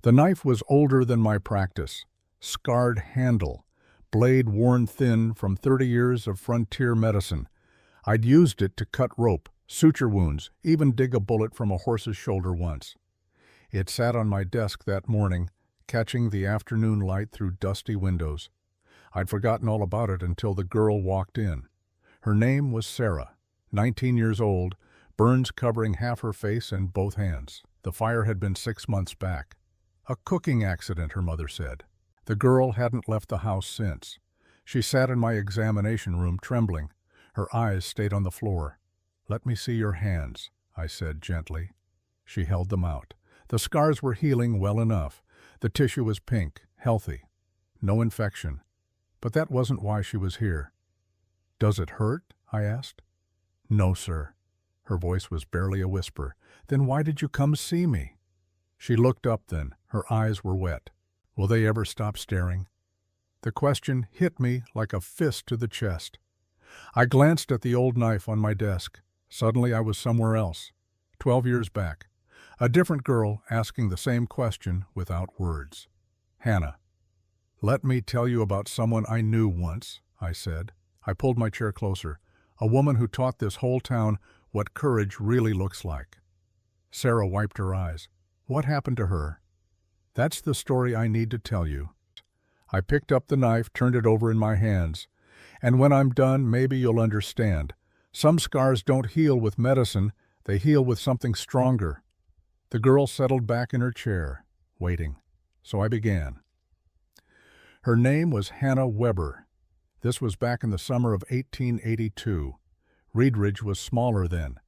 The knife was older than my practice, scarred handle, blade worn thin from 30 years of frontier medicine. I'd used it to cut rope, suture wounds, even dig a bullet from a horse's shoulder once. It sat on my desk that morning, catching the afternoon light through dusty windows. I'd forgotten all about it until the girl walked in. Her name was Sarah, 19 years old, burns covering half her face and both hands. The fire had been 6 months back. A cooking accident, her mother said. The girl hadn't left the house since. She sat in my examination room trembling. Her eyes stayed on the floor. "Let me see your hands," I said gently. She held them out. The scars were healing well enough. The tissue was pink, healthy. No infection. But that wasn't why she was here. "Does it hurt?" I asked. "No, sir." Her voice was barely a whisper. "Then why did you come see me?" She looked up then. Her eyes were wet. "Will they ever stop staring?" The question hit me like a fist to the chest. I glanced at the old knife on my desk. Suddenly I was somewhere else. 12 years back. A different girl asking the same question without words. "Hannah." "Let me tell you about someone I knew once," I said. I pulled my chair closer. "A woman who taught this whole town what courage really looks like." Sarah wiped her eyes. "What happened to her?" "That's the story I need to tell you." I picked up the knife, turned it over in my hands. "And when I'm done, maybe you'll understand. Some scars don't heal with medicine, they heal with something stronger." The girl settled back in her chair, waiting. So I began. Her name was Hannah Weber. This was back in the summer of 1882. Reedridge was smaller then,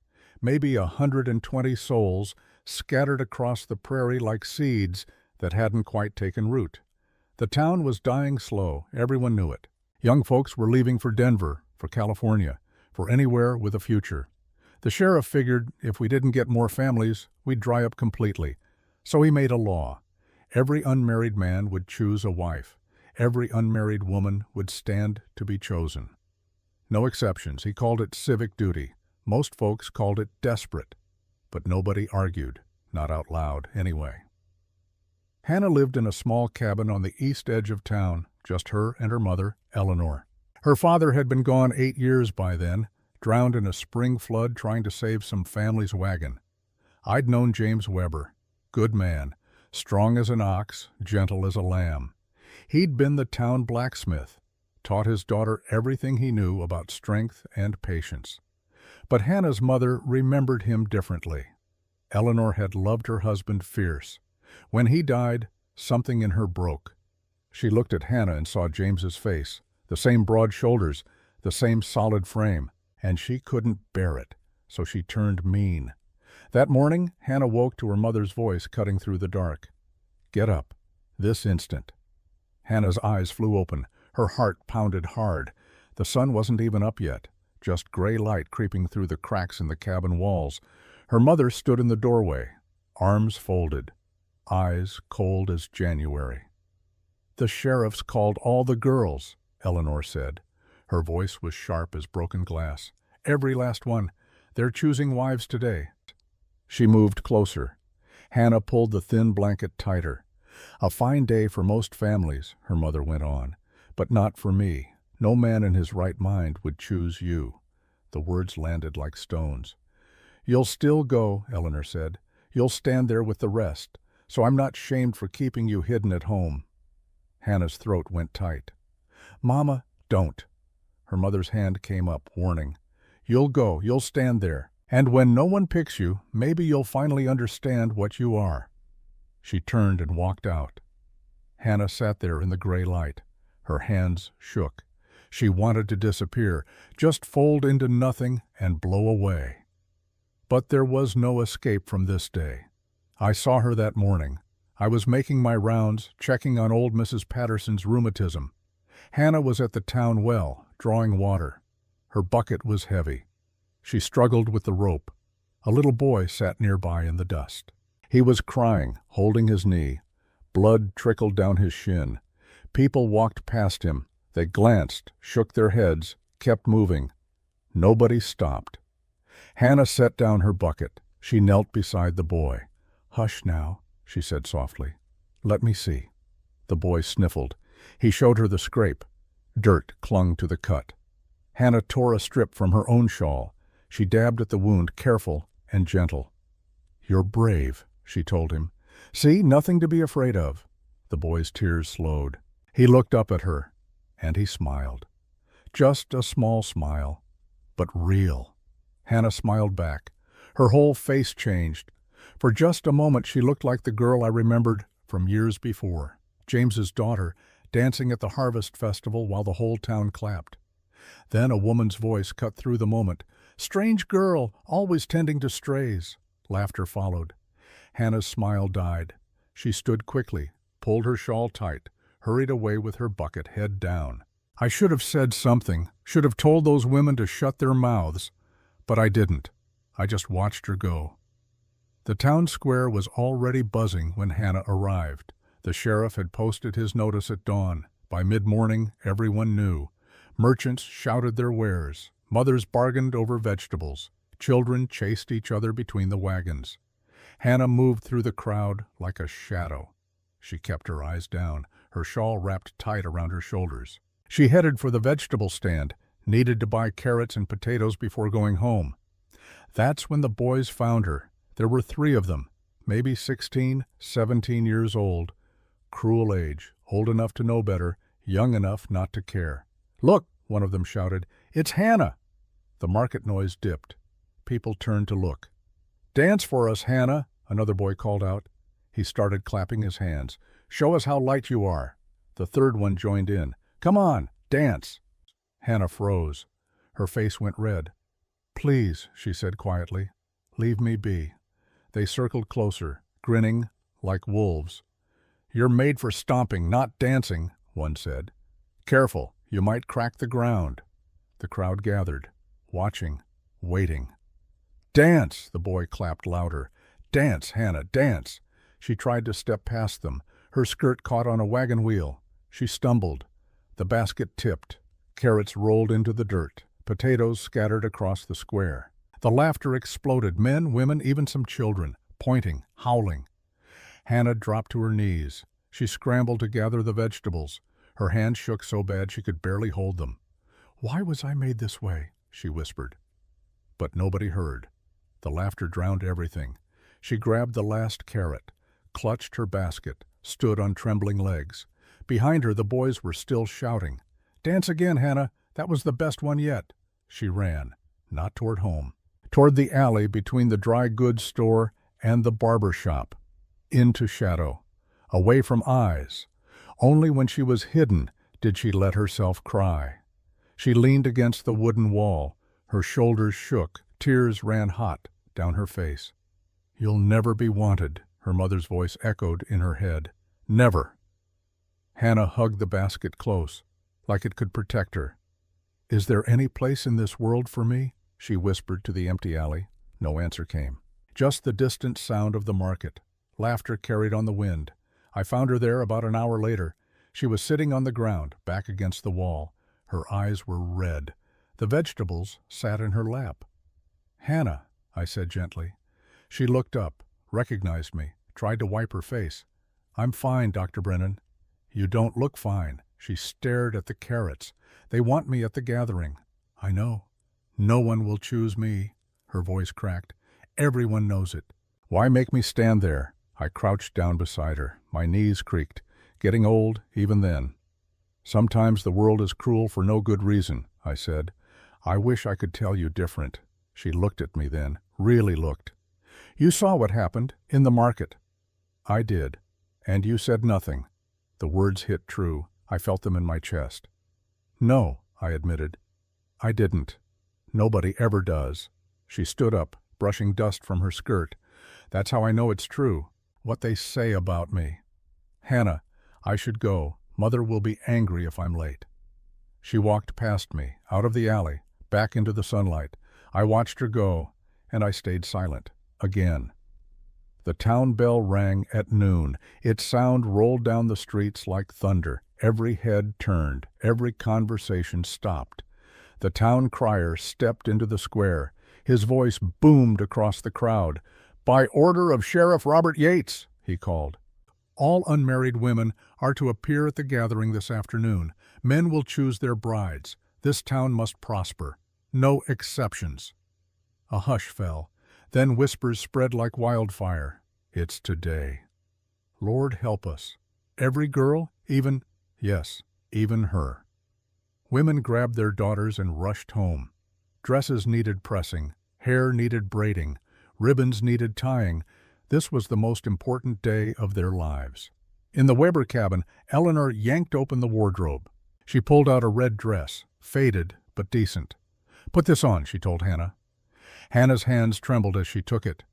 maybe 120 souls scattered across the prairie like seeds that hadn't quite taken root. The town was dying slow, everyone knew it. Young folks were leaving for Denver, for California, for anywhere with a future. The sheriff figured if we didn't get more families, we'd dry up completely. So he made a law. Every unmarried man would choose a wife. Every unmarried woman would stand to be chosen. No exceptions. He called it civic duty. Most folks called it desperate. But nobody argued, not out loud anyway. Hannah lived in a small cabin on the east edge of town, just her and her mother, Eleanor. Her father had been gone 8 years by then, drowned in a spring flood trying to save some family's wagon. I'd known James Weber. Good man, strong as an ox, gentle as a lamb. He'd been the town blacksmith, taught his daughter everything he knew about strength and patience. But Hannah's mother remembered him differently. Eleanor had loved her husband fierce. When he died, something in her broke. She looked at Hannah and saw James's face, the same broad shoulders, the same solid frame, and she couldn't bear it, so she turned mean. That morning, Hannah woke to her mother's voice cutting through the dark. "Get up, this instant." Hannah's eyes flew open. Her heart pounded hard. The sun wasn't even up yet, just gray light creeping through the cracks in the cabin walls. Her mother stood in the doorway, arms folded, eyes cold as January. "The sheriff's called all the girls," Eleanor said. Her voice was sharp as broken glass. "Every last one. They're choosing wives today." She moved closer. Hannah pulled the thin blanket tighter. "A fine day for most families," her mother went on, "but not for me. No man in his right mind would choose you." The words landed like stones. "You'll still go," Eleanor said. "You'll stand there with the rest, so I'm not shamed for keeping you hidden at home." Hannah's throat went tight. "Mama, don't." Her mother's hand came up, warning. "You'll go, you'll stand there, and when no one picks you, maybe you'll finally understand what you are." She turned and walked out. Hannah sat there in the gray light. Her hands shook. She wanted to disappear, just fold into nothing and blow away. But there was no escape from this day. I saw her that morning. I was making my rounds, checking on old Mrs. Patterson's rheumatism. Hannah was at the town well, drawing water. Her bucket was heavy. She struggled with the rope. A little boy sat nearby in the dust. He was crying, holding his knee. Blood trickled down his shin. People walked past him. They glanced, shook their heads, kept moving. Nobody stopped. Hannah set down her bucket. She knelt beside the boy. "Hush now," she said softly. Let me see. The boy sniffled. He showed her the scrape. Dirt clung to the cut. Hannah tore a strip from her own shawl. She dabbed at the wound, careful and gentle. "You're brave," she told him. "See, nothing to be afraid of." The boy's tears slowed. He looked up at her, and he smiled. Just a small smile, but real. Hannah smiled back. Her whole face changed. For just a moment she looked like the girl I remembered from years before, James's daughter, dancing at the harvest festival while the whole town clapped. Then a woman's voice cut through the moment. "Strange girl, always tending to strays." Laughter followed. Hannah's smile died. She stood quickly, pulled her shawl tight, hurried away with her bucket, head down. I should have said something, should have told those women to shut their mouths, but I didn't. I just watched her go. The town square was already buzzing when Hannah arrived. The sheriff had posted his notice at dawn. By mid-morning, everyone knew. Merchants shouted their wares. Mothers bargained over vegetables. Children chased each other between the wagons. Hannah moved through the crowd like a shadow. She kept her eyes down, her shawl wrapped tight around her shoulders. She headed for the vegetable stand, needed to buy carrots and potatoes before going home. That's when the boys found her. There were 3 of them, maybe 16, 17 years old. Cruel age, old enough to know better, young enough not to care. "Look," one of them shouted, "it's Hannah!" The market noise dipped. People turned to look. "Dance for us, Hannah," another boy called out. He started clapping his hands. "Show us how light you are." The third one joined in. "Come on, dance." Hannah froze. Her face went red. "Please," she said quietly, "leave me be." They circled closer, grinning like wolves. "You're made for stomping, not dancing," one said. "Careful, you might crack the ground." The crowd gathered, watching, waiting. "Dance!" the boy clapped louder. "Dance, Hannah, dance!" She tried to step past them. Her skirt caught on a wagon wheel. She stumbled. The basket tipped. Carrots rolled into the dirt. Potatoes scattered across the square. The laughter exploded. Men, women, even some children, pointing, howling. Hannah dropped to her knees. She scrambled to gather the vegetables. Her hands shook so bad she could barely hold them. "Why was I made this way?" she whispered. But nobody heard. The laughter drowned everything. She grabbed the last carrot, clutched her basket, stood on trembling legs. Behind her the boys were still shouting. "Dance again, Hannah. That was the best one yet." She ran, not toward home, toward the alley between the dry goods store and the barber shop, into shadow, away from eyes. Only when she was hidden did she let herself cry. She leaned against the wooden wall. Her shoulders shook. Tears ran hot down her face. "You'll never be wanted," her mother's voice echoed in her head. "Never." Hannah hugged the basket close, like it could protect her. "Is there any place in this world for me?" she whispered to the empty alley. No answer came. Just the distant sound of the market. Laughter carried on the wind. I found her there about an hour later. She was sitting on the ground, back against the wall. Her eyes were red. The vegetables sat in her lap. "Hannah," I said gently. She looked up, recognized me, tried to wipe her face. "I'm fine, Dr. Brennan." "You don't look fine." She stared at the carrots. "They want me at the gathering." "I know." "No one will choose me." Her voice cracked. "Everyone knows it." "Why make me stand there?" I crouched down beside her. My knees creaked. Getting old, even then. "Sometimes the world is cruel for no good reason," I said. "I wish I could tell you different." She looked at me then, really looked. "You saw what happened, in the market." "I did. And you said nothing." The words hit true. I felt them in my chest. "No," I admitted. "I didn't. Nobody ever does." She stood up, brushing dust from her skirt. "That's how I know it's true. What they say about me." "Hannah, I should go. Mother will be angry if I'm late." She walked past me, out of the alley, back into the sunlight. I watched her go, and I stayed silent. Again. The town bell rang at noon. Its sound rolled down the streets like thunder. Every head turned. Every conversation stopped. The town crier stepped into the square. His voice boomed across the crowd. "By order of Sheriff Robert Yates," he called. All unmarried women are to appear at the gathering this afternoon. Men will choose their brides. This town must prosper. No exceptions." A hush fell. Then whispers spread like wildfire. "It's today. Lord help us. Every girl, even—" "Yes, even her." Women grabbed their daughters and rushed home. Dresses needed pressing, hair needed braiding, ribbons needed tying. This was the most important day of their lives. In the Weber cabin, Eleanor yanked open the wardrobe. She pulled out a red dress, faded but decent. "Put this on," she told Hannah. Hannah's hands trembled as she took it.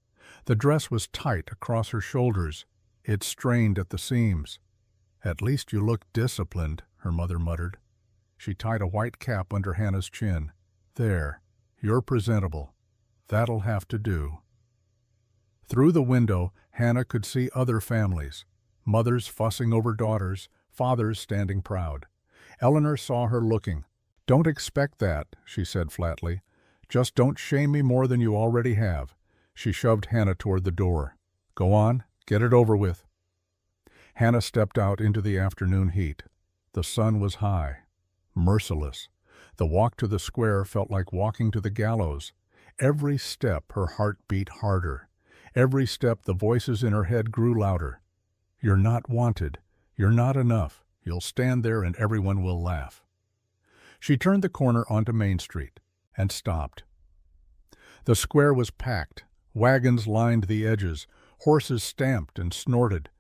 The dress was tight across her shoulders. It strained at the seams. "At least you look disciplined," her mother muttered. She tied a white cap under Hannah's chin. "There, you're presentable. That'll have to do." Through the window, Hannah could see other families. Mothers fussing over daughters, fathers standing proud. Eleanor saw her looking. "Don't expect that," she said flatly. "Just don't shame me more than you already have." She shoved Hannah toward the door. "Go on, get it over with." Hannah stepped out into the afternoon heat. The sun was high, merciless. The walk to the square felt like walking to the gallows. Every step her heart beat harder. Every step the voices in her head grew louder. "You're not wanted. You're not enough. You'll stand there and everyone will laugh." She turned the corner onto Main Street and stopped. The square was packed. Wagons lined the edges. Horses stamped and snorted.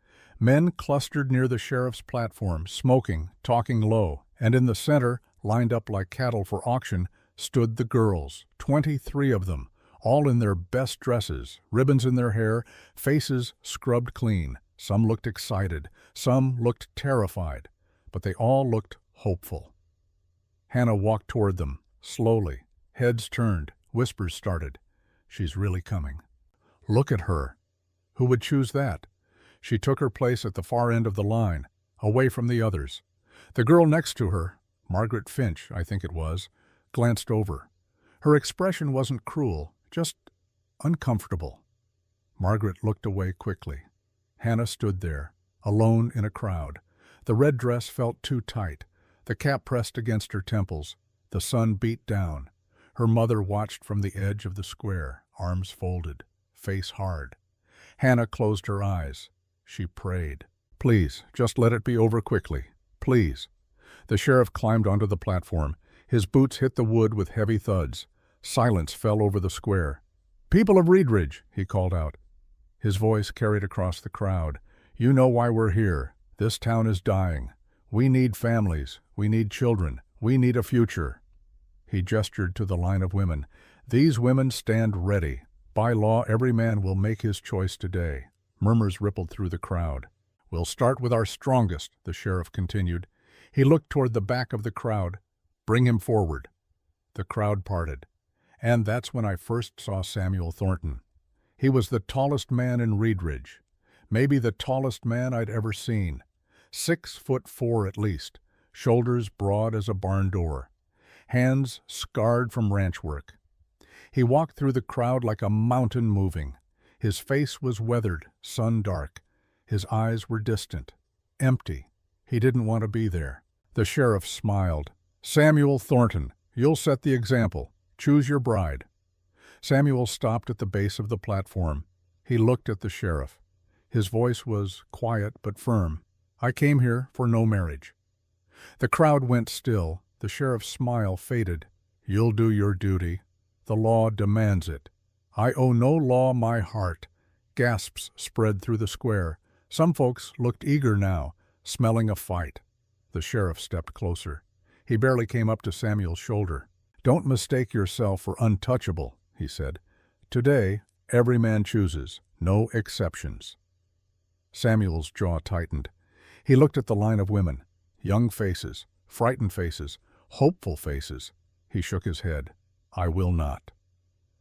Men clustered near the sheriff's platform, smoking, talking low, and in the center, lined up like cattle for auction, stood the girls, 23 of them, all in their best dresses, ribbons in their hair, faces scrubbed clean. Some looked excited, some looked terrified, but they all looked hopeful. Hannah walked toward them, slowly, heads turned, whispers started. "She's really coming. Look at her." Who would choose that? She took her place at the far end of the line, away from the others. The girl next to her, Margaret Finch, I think it was, glanced over. Her expression wasn't cruel, just uncomfortable. Margaret looked away quickly. Hannah stood there, alone in a crowd. The red dress felt too tight. The cap pressed against her temples. The sun beat down. Her mother watched from the edge of the square, arms folded, face hard. Hannah closed her eyes. She prayed. "Please, just let it be over quickly. Please." The sheriff climbed onto the platform. His boots hit the wood with heavy thuds. Silence fell over the square. "People of Reedridge," he called out. His voice carried across the crowd. "You know why we're here. This town is dying. We need families. We need children. We need a future." He gestured to the line of women. "These women stand ready. By law, every man will make his choice today." Murmurs rippled through the crowd. "We'll start with our strongest," the sheriff continued. He looked toward the back of the crowd. "Bring him forward." The crowd parted. And that's when I first saw Samuel Thornton. He was the tallest man in Reedridge. Maybe the tallest man I'd ever seen. 6'4" at least, shoulders broad as a barn door, hands scarred from ranch work. He walked through the crowd like a mountain moving. His face was weathered, sun-dark. His eyes were distant, empty. He didn't want to be there. The sheriff smiled. "Samuel Thornton, you'll set the example. Choose your bride." Samuel stopped at the base of the platform. He looked at the sheriff. His voice was quiet but firm. "I came here for no marriage." The crowd went still. The sheriff's smile faded. "You'll do your duty. The law demands it." "I owe no law my heart." Gasps spread through the square. Some folks looked eager now, smelling a fight. The sheriff stepped closer. He barely came up to Samuel's shoulder. "Don't mistake yourself for untouchable," he said. "Today, every man chooses, no exceptions." Samuel's jaw tightened. He looked at the line of women, young faces, frightened faces, hopeful faces. He shook his head. "I will not."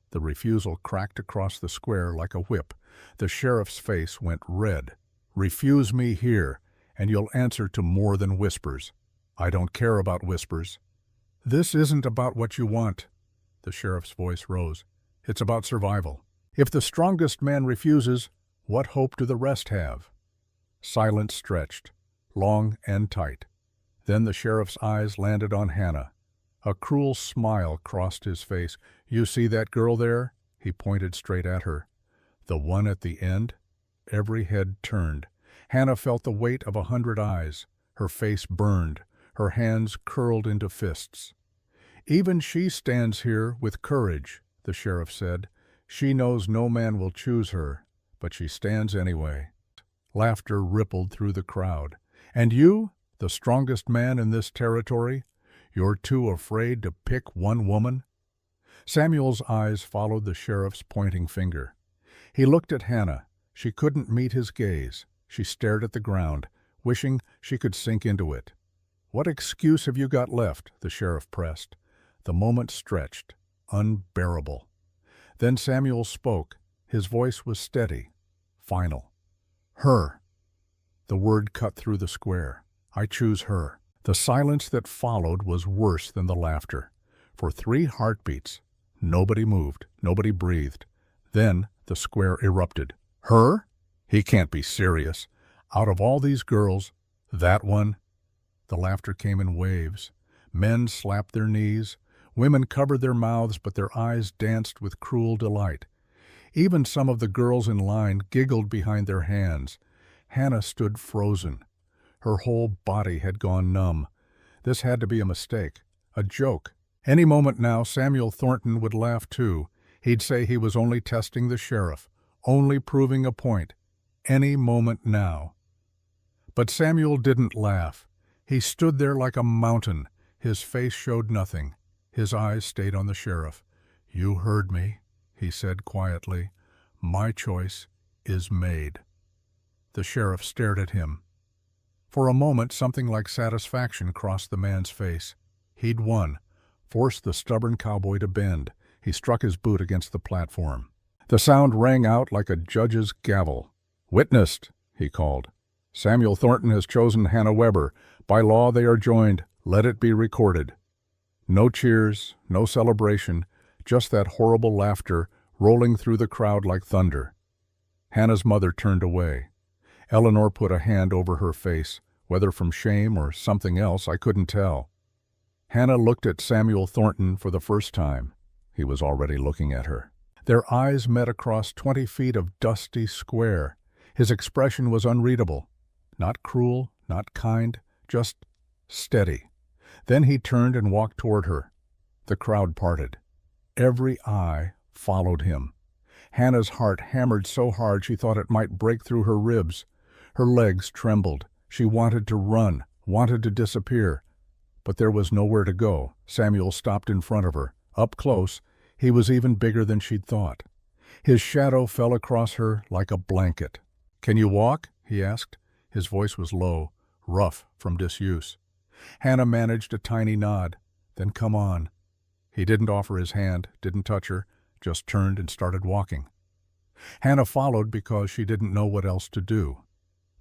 The refusal cracked across the square like a whip. The sheriff's face went red. "Refuse me here, and you'll answer to more than whispers." "I don't care about whispers." "This isn't about what you want." The sheriff's voice rose. "It's about survival. If the strongest man refuses, what hope do the rest have?" Silence stretched, long and tight. Then the sheriff's eyes landed on Hannah. A cruel smile crossed his face. "You see that girl there?" He pointed straight at her. "The one at the end?" Every head turned. Hannah felt the weight of 100 eyes. Her face burned, her hands curled into fists. "Even she stands here with courage," the sheriff said. "She knows no man will choose her, but she stands anyway." Laughter rippled through the crowd. "And you, the strongest man in this territory, you're too afraid to pick one woman?" Samuel's eyes followed the sheriff's pointing finger. He looked at Hannah. She couldn't meet his gaze. She stared at the ground, wishing she could sink into it. "What excuse have you got left?" the sheriff pressed. The moment stretched, unbearable. Then Samuel spoke. His voice was steady, final. "Her." The word cut through the square. "I choose her." The silence that followed was worse than the laughter. For 3 heartbeats, nobody moved, nobody breathed. Then the square erupted. "Her? He can't be serious. Out of all these girls, that one?" The laughter came in waves. Men slapped their knees. Women covered their mouths, but their eyes danced with cruel delight. Even some of the girls in line giggled behind their hands. Hannah stood frozen. Her whole body had gone numb. This had to be a mistake, a joke. Any moment now, Samuel Thornton would laugh too. He'd say he was only testing the sheriff, only proving a point. Any moment now. But Samuel didn't laugh. He stood there like a mountain. His face showed nothing. His eyes stayed on the sheriff. "You heard me," he said quietly. "My choice is made." The sheriff stared at him. For a moment, something like satisfaction crossed the man's face. He'd won, forced the stubborn cowboy to bend. He struck his boot against the platform. The sound rang out like a judge's gavel. "Witnessed," he called. "Samuel Thornton has chosen Hannah Weber. By law they are joined. Let it be recorded." No cheers, no celebration, just that horrible laughter rolling through the crowd like thunder. Hannah's mother turned away. Eleanor put a hand over her face, whether from shame or something else, I couldn't tell. Hannah looked at Samuel Thornton for the first time. He was already looking at her. Their eyes met across 20 feet of dusty square. His expression was unreadable. Not cruel, not kind, just steady. Then he turned and walked toward her. The crowd parted. Every eye followed him. Hannah's heart hammered so hard she thought it might break through her ribs. Her legs trembled. She wanted to run, wanted to disappear. But there was nowhere to go. Samuel stopped in front of her. Up close, he was even bigger than she'd thought. His shadow fell across her like a blanket. "Can you walk?" he asked. His voice was low, rough from disuse. Hannah managed a tiny nod. "Then come on." He didn't offer his hand, didn't touch her, just turned and started walking. Hannah followed because she didn't know what else to do.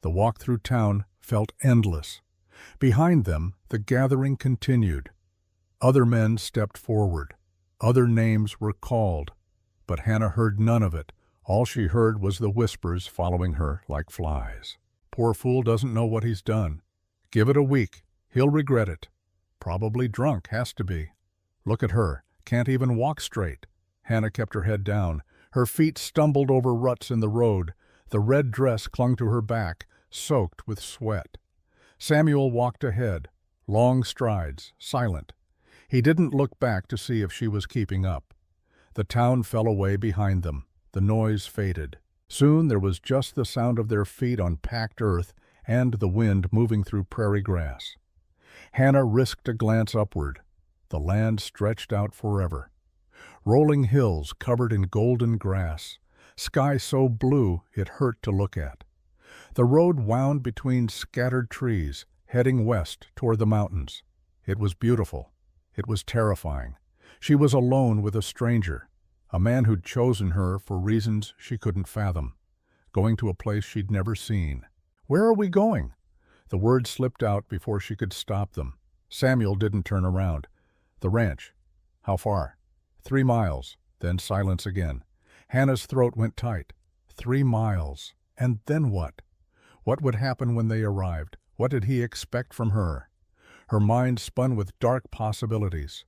The walk through town felt endless. Behind them, the gathering continued. Other men stepped forward. Other names were called. But Hannah heard none of it. All she heard was the whispers following her like flies. "Poor fool doesn't know what he's done. Give it a week. He'll regret it. Probably drunk, has to be. Look at her. Can't even walk straight." Hannah kept her head down. Her feet stumbled over ruts in the road. The red dress clung to her back, soaked with sweat. Samuel walked ahead, long strides, silent. He didn't look back to see if she was keeping up. The town fell away behind them. The noise faded. Soon there was just the sound of their feet on packed earth and the wind moving through prairie grass. Hannah risked a glance upward. The land stretched out forever. Rolling hills covered in golden grass, sky so blue it hurt to look at. The road wound between scattered trees, heading west toward the mountains. It was beautiful. It was terrifying. She was alone with a stranger, a man who'd chosen her for reasons she couldn't fathom, going to a place she'd never seen. "Where are we going?" The words slipped out before she could stop them. Samuel didn't turn around. "The ranch." "How far?" 3 miles. Then silence again. Hannah's throat went tight. 3 miles. And then what? What would happen when they arrived? What did he expect from her? Her mind spun with dark possibilities.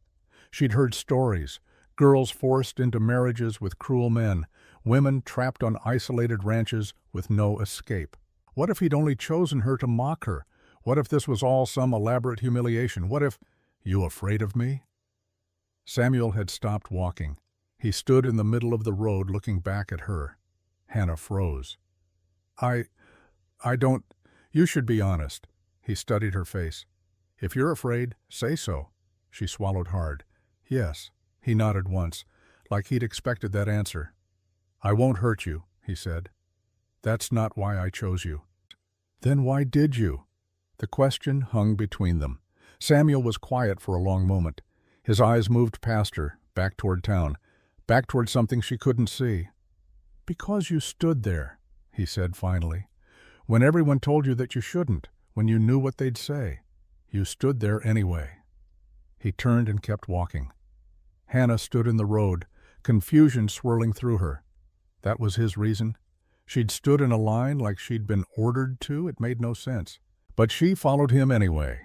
She'd heard stories, girls forced into marriages with cruel men, women trapped on isolated ranches with no escape. What if he'd only chosen her to mock her? What if this was all some elaborate humiliation? What if— "You afraid of me?" Samuel had stopped walking. He stood in the middle of the road looking back at her. Hannah froze. I don't— You should be honest." He studied her face. "If you're afraid, say so." She swallowed hard. "Yes." He nodded once, like he'd expected that answer. "I won't hurt you," he said. "That's not why I chose you." "Then why did you?" The question hung between them. Samuel was quiet for a long moment. His eyes moved past her, back toward town, back toward something she couldn't see. "Because you stood there," he said finally, "when everyone told you that you shouldn't, when you knew what they'd say. You stood there anyway." He turned and kept walking. Hannah stood in the road, confusion swirling through her. That was his reason? She'd stood in a line like she'd been ordered to? It made no sense. But she followed him anyway.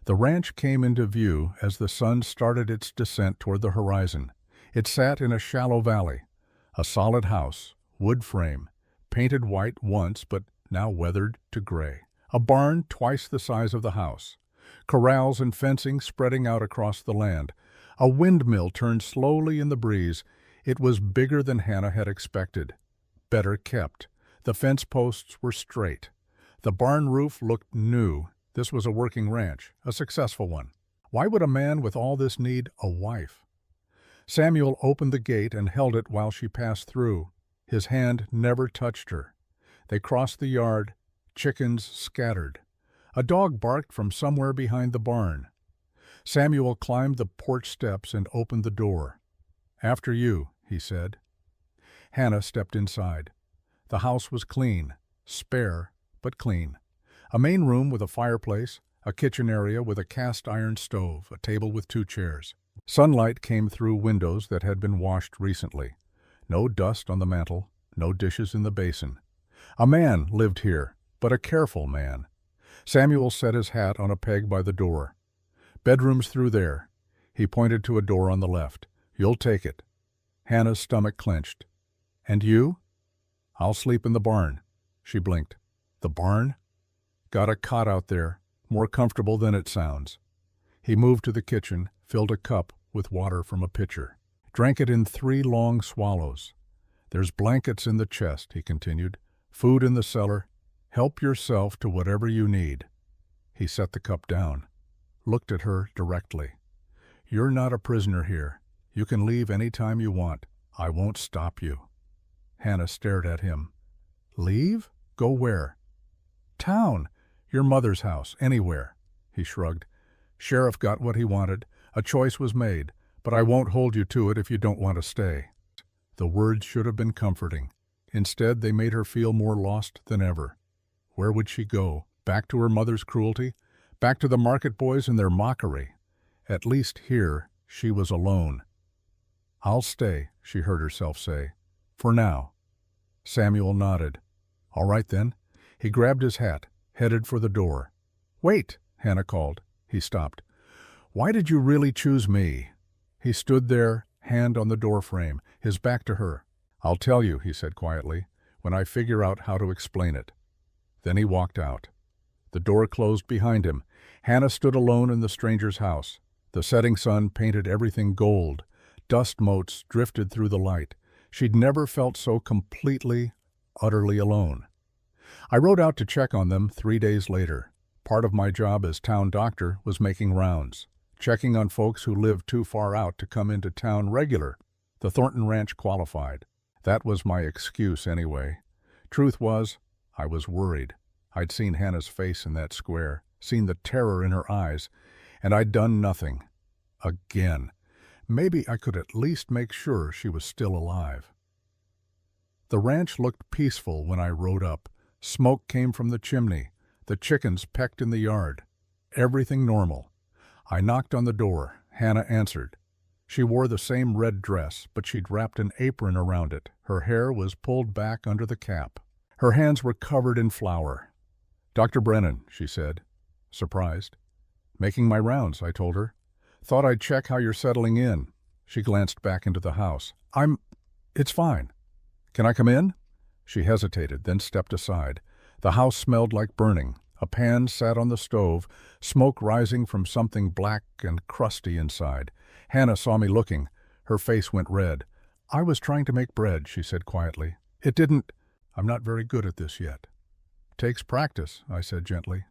The ranch came into view as the sun started its descent toward the horizon. It sat in a shallow valley. A solid house, wood frame, painted white once but now weathered to gray. A barn twice the size of the house. Corrals and fencing spreading out across the land. A windmill turned slowly in the breeze. It was bigger than Hannah had expected. Better kept. The fence posts were straight. The barn roof looked new. This was a working ranch, a successful one. Why would a man with all this need a wife? Samuel opened the gate and held it while she passed through. His hand never touched her. They crossed the yard. Chickens scattered. A dog barked from somewhere behind the barn. Samuel climbed the porch steps and opened the door. "After you," he said. Hannah stepped inside. The house was clean, spare, but clean. A main room with a fireplace, a kitchen area with a cast-iron stove, a table with 2 chairs. Sunlight came through windows that had been washed recently. No dust on the mantel, no dishes in the basin. A man lived here, but a careful man. Samuel set his hat on a peg by the door. "Bedroom's through there." He pointed to a door on the left. "You'll take it." Hannah's stomach clenched. "And you?" "I'll sleep in the barn." She blinked. "The barn?" "Got a cot out there, more comfortable than it sounds." He moved to the kitchen, filled a cup with water from a pitcher. Drank it in 3 long swallows. "There's blankets in the chest," he continued. "Food in the cellar. Help yourself to whatever you need." He set the cup down, looked at her directly. "You're not a prisoner here. You can leave any time you want. I won't stop you." Hannah stared at him. "Leave? Go where?" "Town. Your mother's house. Anywhere." He shrugged. "Sheriff got what he wanted. A choice was made. But I won't hold you to it if you don't want to stay." The words should have been comforting. Instead, they made her feel more lost than ever. Where would she go? Back to her mother's cruelty? Back to the market boys and their mockery? At least here, she was alone. "I'll stay," she heard herself say. "For now." Samuel nodded. "All right then." He grabbed his hat, headed for the door. "Wait," Hannah called. He stopped. "Why did you really choose me?" He stood there, hand on the doorframe, his back to her. "I'll tell you," he said quietly, "when I figure out how to explain it." Then he walked out. The door closed behind him. Hannah stood alone in the stranger's house. The setting sun painted everything gold. Dust motes drifted through the light. She'd never felt so completely, utterly alone. I rode out to check on them 3 days later. Part of my job as town doctor was making rounds, checking on folks who lived too far out to come into town regular. The Thornton Ranch qualified. That was my excuse anyway. Truth was, I was worried. I'd seen Hannah's face in that square, seen the terror in her eyes, and I'd done nothing. Again. Maybe I could at least make sure she was still alive. The ranch looked peaceful when I rode up. Smoke came from the chimney. The chickens pecked in the yard. Everything normal. I knocked on the door. Hannah answered. She wore the same red dress, but she'd wrapped an apron around it. Her hair was pulled back under the cap. Her hands were covered in flour. Dr. Brennan, she said, surprised. Making my rounds, I told her. Thought I'd check how you're settling in. She glanced back into the house. It's fine. Can I come in? She hesitated, then stepped aside. The house smelled like burning. A pan sat on the stove, smoke rising from something black and crusty inside. Hannah saw me looking. Her face went red. I was trying to make bread, she said quietly. I'm not very good at this yet. Takes practice, I said gently.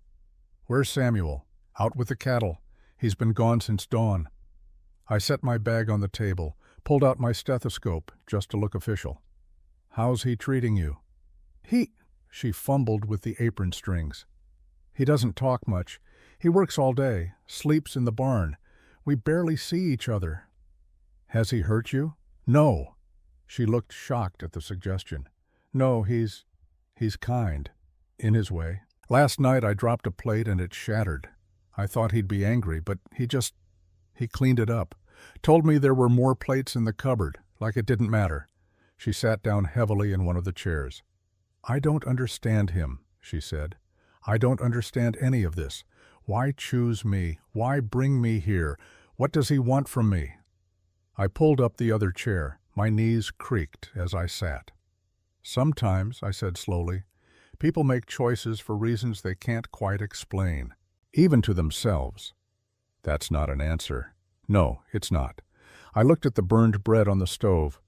Where's Samuel? Out with the cattle. He's been gone since dawn. I set my bag on the table, pulled out my stethoscope just to look official. How's he treating you? She fumbled with the apron strings. He doesn't talk much. He works all day, sleeps in the barn. We barely see each other. Has he hurt you? No. She looked shocked at the suggestion. No, he's kind, in his way. Last night I dropped a plate and it shattered. I thought he'd be angry, but he cleaned it up. Told me there were more plates in the cupboard, like it didn't matter. She sat down heavily in one of the chairs. I don't understand him, she said. I don't understand any of this. Why choose me? Why bring me here? What does he want from me? I pulled up the other chair. My knees creaked as I sat. Sometimes, I said slowly, people make choices for reasons they can't quite explain, even to themselves. That's not an answer. No, it's not. I looked at the burned bread on the stove.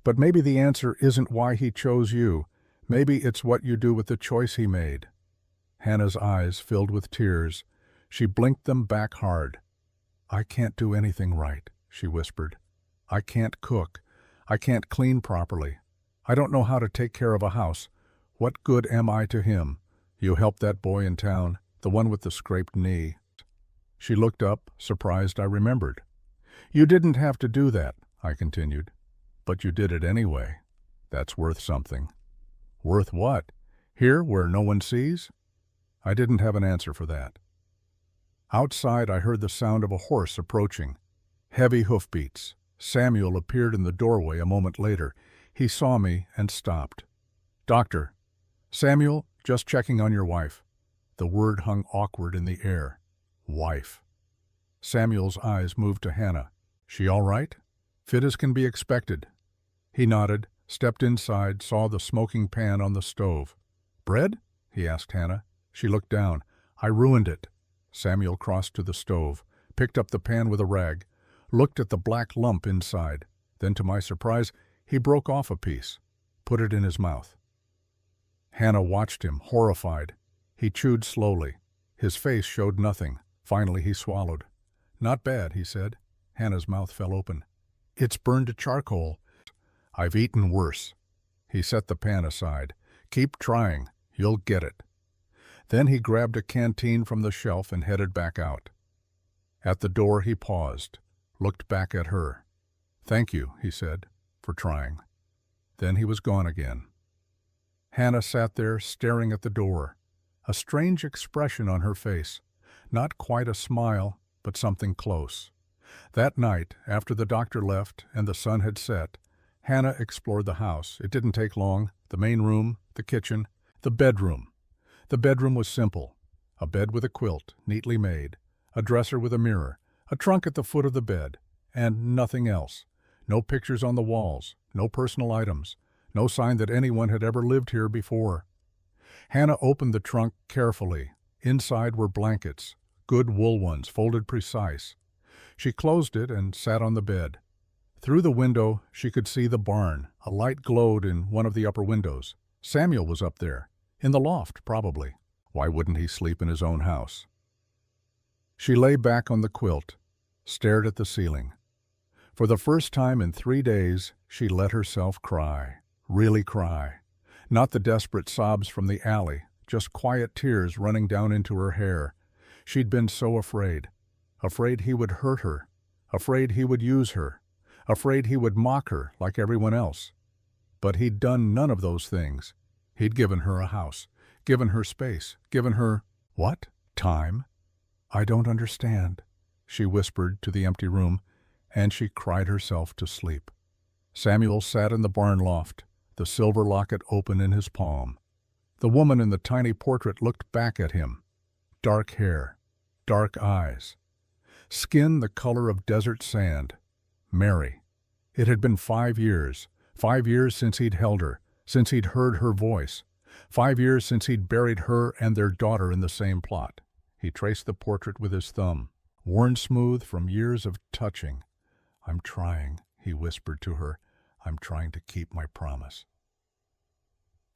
But maybe the answer isn't why he chose you. Maybe it's what you do with the choice he made. Hannah's eyes filled with tears. She blinked them back hard. I can't do anything right, she whispered. I can't cook. I can't clean properly. I don't know how to take care of a house. What good am I to him? You helped that boy in town, the one with the scraped knee. She looked up, surprised I remembered. You didn't have to do that, I continued. But you did it anyway. That's worth something. Worth what? Here, where no one sees? I didn't have an answer for that. Outside, I heard the sound of a horse approaching. Heavy hoofbeats. Samuel appeared in the doorway a moment later. He saw me and stopped. Doctor. Samuel, just checking on your wife. The word hung awkward in the air. Wife. Samuel's eyes moved to Hannah. She all right? Fit as can be expected. He nodded, stepped inside, saw the smoking pan on the stove. Bread? He asked Hannah. She looked down. I ruined it. Samuel crossed to the stove, picked up the pan with a rag, looked at the black lump inside. Then, to my surprise, he broke off a piece, put it in his mouth. Hannah watched him, horrified. He chewed slowly. His face showed nothing. Finally, he swallowed. Not bad, he said. Hannah's mouth fell open. It's burned to charcoal. I've eaten worse. He set the pan aside. Keep trying. You'll get it. Then he grabbed a canteen from the shelf and headed back out. At the door he paused, looked back at her. Thank you, he said, for trying. Then he was gone again. Hannah sat there staring at the door, a strange expression on her face. Not quite a smile, but something close. That night, after the doctor left and the sun had set, Hannah explored the house. It didn't take long. The main room, the kitchen, the bedroom. The bedroom was simple. A bed with a quilt, neatly made, a dresser with a mirror, a trunk at the foot of the bed, and nothing else. No pictures on the walls, no personal items, no sign that anyone had ever lived here before. Hannah opened the trunk carefully. Inside were blankets, good wool ones, folded precise. She closed it and sat on the bed. Through the window, she could see the barn. A light glowed in one of the upper windows. Samuel was up there, in the loft, probably. Why wouldn't he sleep in his own house? She lay back on the quilt, stared at the ceiling. For the first time in 3 days, she let herself cry. Really cry. Not the desperate sobs from the alley, just quiet tears running down into her hair. She'd been so afraid. Afraid he would hurt her. Afraid he would use her. Afraid he would mock her like everyone else. But he'd done none of those things. He'd given her a house, given her space, given her, what? Time? I don't understand, she whispered to the empty room, and she cried herself to sleep. Samuel sat in the barn loft, the silver locket open in his palm. The woman in the tiny portrait looked back at him. Dark hair, dark eyes, skin the color of desert sand. Mary. It had been 5 years. 5 years since he'd held her, since he'd heard her voice. 5 years since he'd buried her and their daughter in the same plot. He traced the portrait with his thumb, worn smooth from years of touching. "I'm trying," he whispered to her. "I'm trying to keep my promise."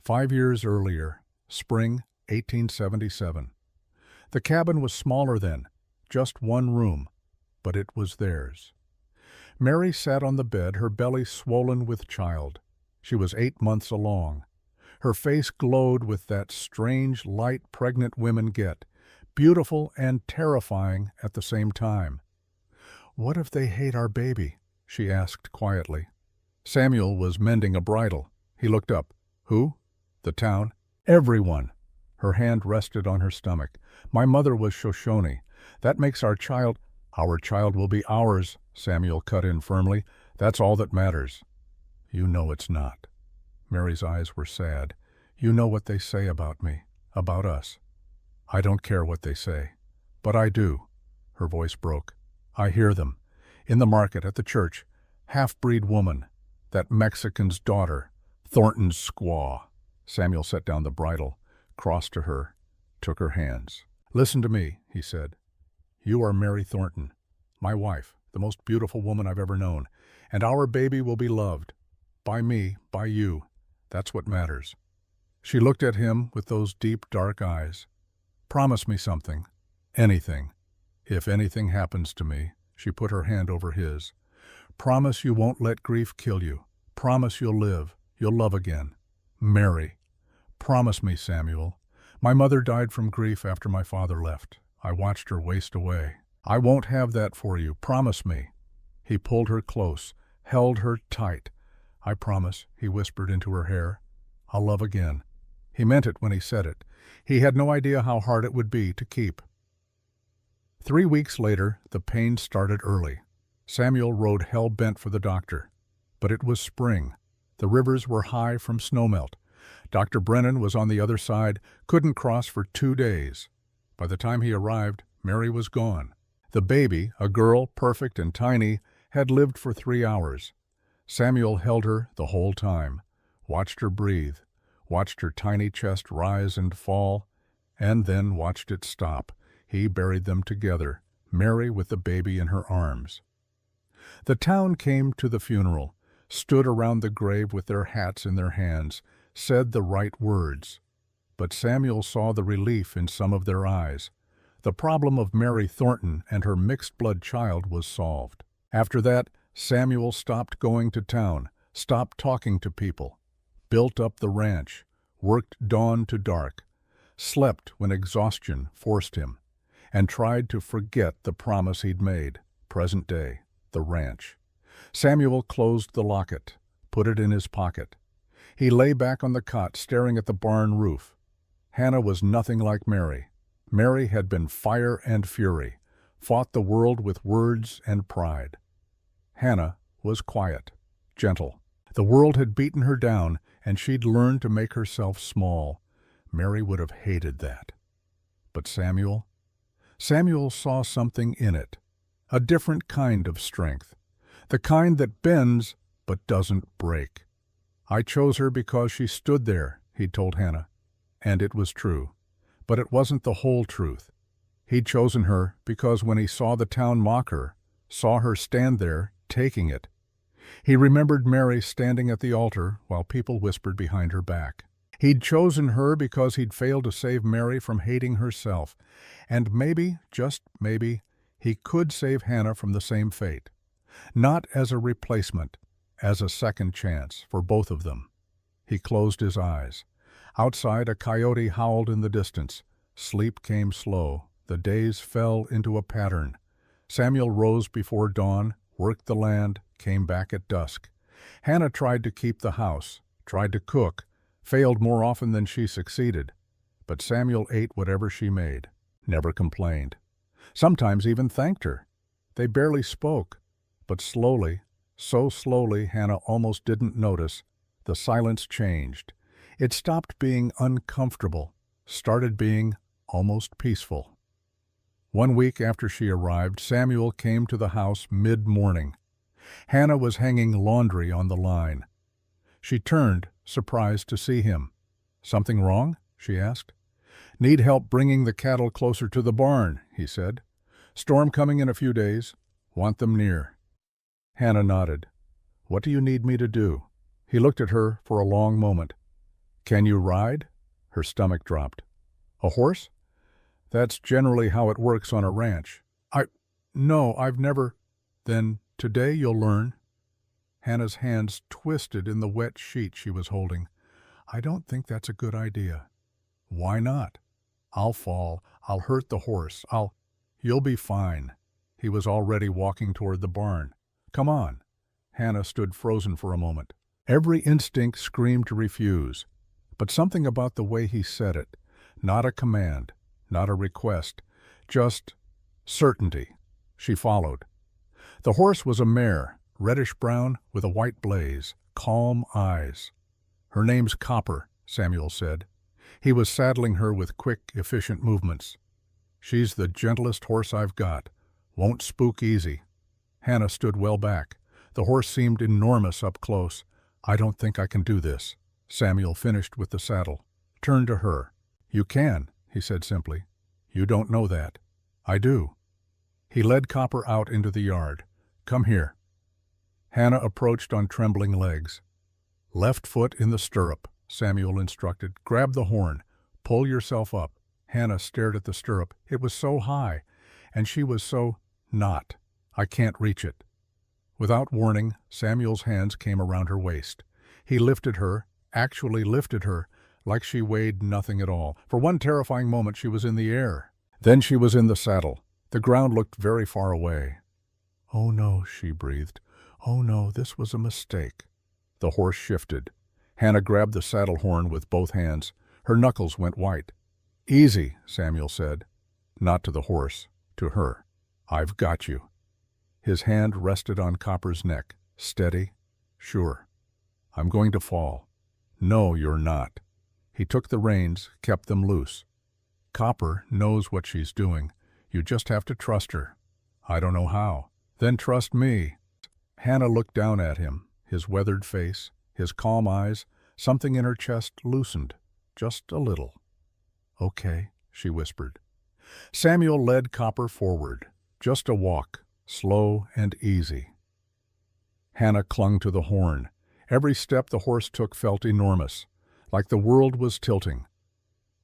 5 years earlier, spring 1877. The cabin was smaller then, just one room, but it was theirs. Mary sat on the bed, her belly swollen with child. She was 8 months along. Her face glowed with that strange light pregnant women get, beautiful and terrifying at the same time. "What if they hate our baby?" she asked quietly. Samuel was mending a bridle. He looked up. "Who?" "The town." "Everyone." Her hand rested on her stomach. "My mother was Shoshone. That makes our child—" "Our child will be ours," Samuel cut in firmly. "That's all that matters." "You know it's not." Mary's eyes were sad. "You know what they say about me, about us." "I don't care what they say. But I do." Her voice broke. "I hear them. In the market, at the church. Half-breed woman. That Mexican's daughter. Thornton's squaw." Samuel set down the bridle, crossed to her, took her hands. "Listen to me," he said. "You are Mary Thornton, my wife, the most beautiful woman I've ever known, and our baby will be loved. By me, by you. That's what matters." She looked at him with those deep, dark eyes. "Promise me something. Anything. If anything happens to me," she put her hand over his. "Promise you won't let grief kill you. Promise you'll live. You'll love again. Mary. Promise me, Samuel. My mother died from grief after my father left. I watched her waste away. I won't have that for you. Promise me." He pulled her close, held her tight. "I promise," he whispered into her hair. "I'll love again." He meant it when he said it. He had no idea how hard it would be to keep. 3 weeks later, the pain started early. Samuel rode hell-bent for the doctor. But it was spring. The rivers were high from snowmelt. Dr. Brennan was on the other side, couldn't cross for 2 days. By the time he arrived, Mary was gone. The baby, a girl, perfect and tiny, had lived for 3 hours. Samuel held her the whole time, watched her breathe, watched her tiny chest rise and fall, and then watched it stop. He buried them together, Mary with the baby in her arms. The town came to the funeral, stood around the grave with their hats in their hands, said the right words. But Samuel saw the relief in some of their eyes. The problem of Mary Thornton and her mixed-blood child was solved. After that, Samuel stopped going to town, stopped talking to people, built up the ranch, worked dawn to dark, slept when exhaustion forced him, and tried to forget the promise he'd made, present day, the ranch. Samuel closed the locket, put it in his pocket. He lay back on the cot, staring at the barn roof. Hannah was nothing like Mary. Mary had been fire and fury, fought the world with words and pride. Hannah was quiet, gentle. The world had beaten her down, and she'd learned to make herself small. Mary would have hated that. But Samuel saw something in it, a different kind of strength, the kind that bends but doesn't break. "I chose her because she stood there," he'd told Hannah. And it was true. But it wasn't the whole truth. He'd chosen her because when he saw the town mock her, saw her stand there, taking it, he remembered Mary standing at the altar while people whispered behind her back. He'd chosen her because he'd failed to save Mary from hating herself. And maybe, just maybe, he could save Hannah from the same fate. Not as a replacement, as a second chance for both of them. He closed his eyes. Outside, a coyote howled in the distance. Sleep came slow. The days fell into a pattern. Samuel rose before dawn, worked the land, came back at dusk. Hannah tried to keep the house, tried to cook, failed more often than she succeeded. But Samuel ate whatever she made, never complained. Sometimes even thanked her. They barely spoke, but slowly, so slowly Hannah almost didn't notice, the silence changed. It stopped being uncomfortable, started being almost peaceful. 1 week after she arrived, Samuel came to the house mid-morning. Hannah was hanging laundry on the line. She turned, surprised to see him. "Something wrong?" she asked. "Need help bringing the cattle closer to the barn," he said. "Storm coming in a few days. Want them near." Hannah nodded. "What do you need me to do?" He looked at her for a long moment. "Can you ride?" Her stomach dropped. "A horse?" "That's generally how it works on a ranch." No, I've never." "Then today you'll learn." Hannah's hands twisted in the wet sheet she was holding. "I don't think that's a good idea." "Why not?" "I'll fall. I'll hurt the horse. You'll be fine." He was already walking toward the barn. "Come on." Hannah stood frozen for a moment. Every instinct screamed to refuse, but something about the way he said it, not a command, not a request, just certainty. She followed. The horse was a mare, reddish-brown with a white blaze, calm eyes. "Her name's Copper," Samuel said. He was saddling her with quick, efficient movements. "She's the gentlest horse I've got. Won't spook easy." Hannah stood well back. The horse seemed enormous up close. "I don't think I can do this." Samuel finished with the saddle. Turned to her. "You can," he said simply. "You don't know that." "I do." He led Copper out into the yard. "Come here." Hannah approached on trembling legs. "Left foot in the stirrup," Samuel instructed. "Grab the horn. Pull yourself up." Hannah stared at the stirrup. It was so high, and she was so not. "I can't reach it." Without warning, Samuel's hands came around her waist. He lifted her, actually lifted her, like she weighed nothing at all. For one terrifying moment she was in the air. Then she was in the saddle. The ground looked very far away. "Oh no," she breathed. "Oh no, this was a mistake." The horse shifted. Hannah grabbed the saddle horn with both hands. Her knuckles went white. "Easy," Samuel said. Not to the horse, to her. "I've got you." His hand rested on Copper's neck. "Steady?" "Sure." "I'm going to fall." "No, you're not." He took the reins, kept them loose. "Copper knows what she's doing. You just have to trust her." "I don't know how." "Then trust me." Hannah looked down at him, his weathered face, his calm eyes. Something in her chest loosened, just a little. "Okay," she whispered. Samuel led Copper forward. Just a walk, slow and easy. Hannah clung to the horn. Every step the horse took felt enormous, like the world was tilting.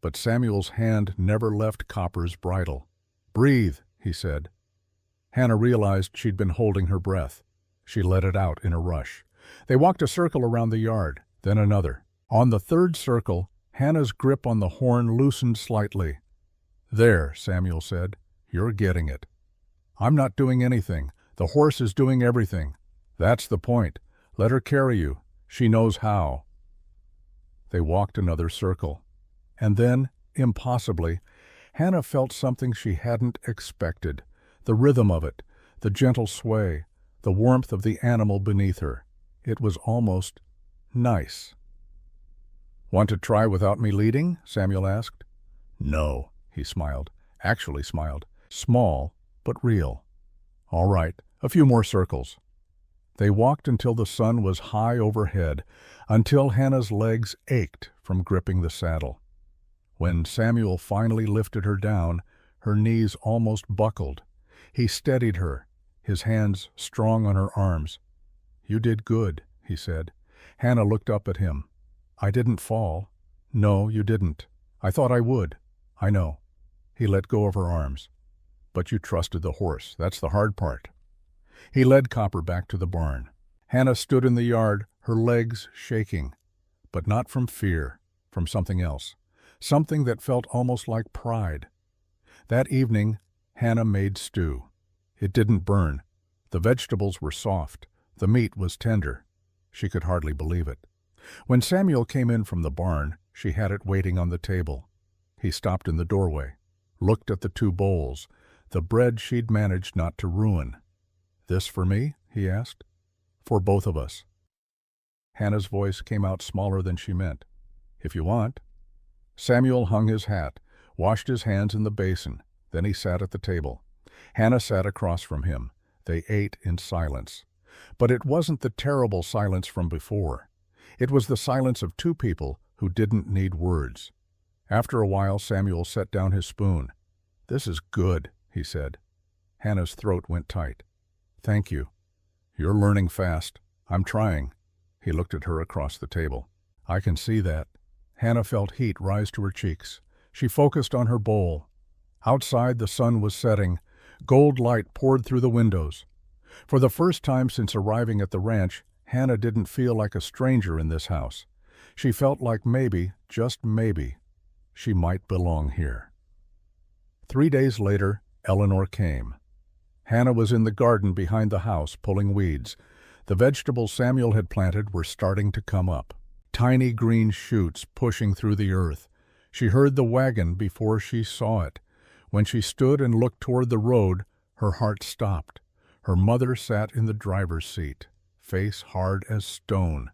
But Samuel's hand never left Copper's bridle. "Breathe," he said. Hannah realized she'd been holding her breath. She let it out in a rush. They walked a circle around the yard, then another. On the third circle, Hannah's grip on the horn loosened slightly. "There," Samuel said. "You're getting it." "I'm not doing anything. The horse is doing everything." "That's the point. Let her carry you. She knows how." They walked another circle. And then, impossibly, Hannah felt something she hadn't expected. The rhythm of it, the gentle sway, the warmth of the animal beneath her. It was almost nice. "Want to try without me leading?" Samuel asked. "No," he smiled. Actually smiled. Small, but real. "All right, a few more circles." They walked until the sun was high overhead, until Hannah's legs ached from gripping the saddle. When Samuel finally lifted her down, her knees almost buckled. He steadied her, his hands strong on her arms. "You did good," he said. Hannah looked up at him. "I didn't fall." "No, you didn't. I thought I would." "I know." He let go of her arms. "But you trusted the horse. That's the hard part." He led Copper back to the barn. Hannah stood in the yard, her legs shaking. But not from fear, from something else. Something that felt almost like pride. That evening, Hannah made stew. It didn't burn. The vegetables were soft. The meat was tender. She could hardly believe it. When Samuel came in from the barn, she had it waiting on the table. He stopped in the doorway, looked at the 2 bowls, the bread she'd managed not to ruin. "This for me?" he asked. "For both of us." Hannah's voice came out smaller than she meant. If you want. Samuel hung his hat, washed his hands in the basin. Then he sat at the table. Hannah sat across from him. They ate in silence. But it wasn't the terrible silence from before. It was the silence of two people who didn't need words. After a while, Samuel set down his spoon. "This is good," he said. Hannah's throat went tight. "Thank you. You're learning fast. I'm trying." He looked at her across the table. "I can see that." Hannah felt heat rise to her cheeks. She focused on her bowl. Outside, the sun was setting. Gold light poured through the windows. For the first time since arriving at the ranch, Hannah didn't feel like a stranger in this house. She felt like maybe, just maybe, she might belong here. 3 days later, Eleanor came. Hannah was in the garden behind the house pulling weeds. The vegetables Samuel had planted were starting to come up. Tiny green shoots pushing through the earth. She heard the wagon before she saw it. When she stood and looked toward the road, her heart stopped. Her mother sat in the driver's seat, face hard as stone.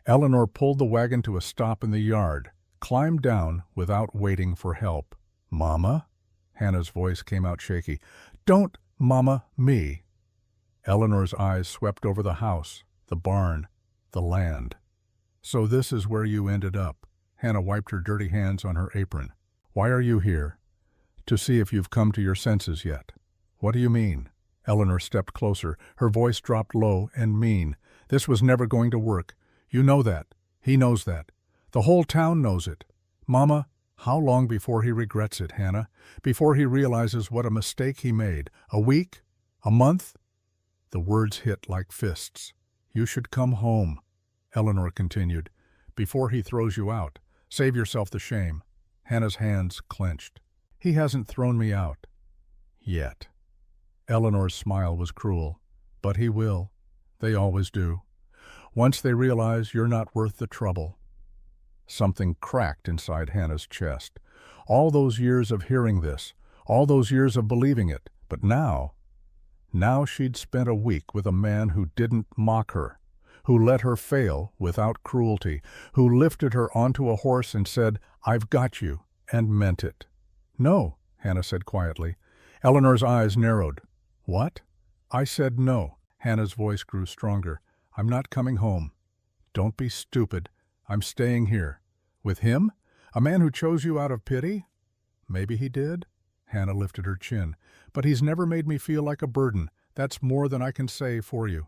Eleanor pulled the wagon to a stop in the yard, climbed down without waiting for help. "Mama?" Hannah's voice came out shaky. "Don't, Mama, me." Eleanor's eyes swept over the house, the barn, the land. "So this is where you ended up." Hannah wiped her dirty hands on her apron. "Why are you here?" "To see if you've come to your senses yet." "What do you mean?" Eleanor stepped closer. Her voice dropped low and mean. "This was never going to work. You know that. He knows that. The whole town knows it. Mama, how long before he regrets it, Hannah? Before he realizes what a mistake he made? A week? A month?" The words hit like fists. "You should come home," Eleanor continued, "before he throws you out. Save yourself the shame." Hannah's hands clenched. "He hasn't thrown me out. Yet." Eleanor's smile was cruel. "But he will. They always do. Once they realize you're not worth the trouble." Something cracked inside Hannah's chest. All those years of hearing this, all those years of believing it, but now she'd spent a week with a man who didn't mock her, who let her fail without cruelty, who lifted her onto a horse and said, "I've got you," and meant it. "No," Hannah said quietly. Eleanor's eyes narrowed. "What?" "I said no." Hannah's voice grew stronger. "I'm not coming home." "Don't be stupid. I'm staying here." "With him? A man who chose you out of pity?" "Maybe he did." Hannah lifted her chin. "But he's never made me feel like a burden. That's more than I can say for you."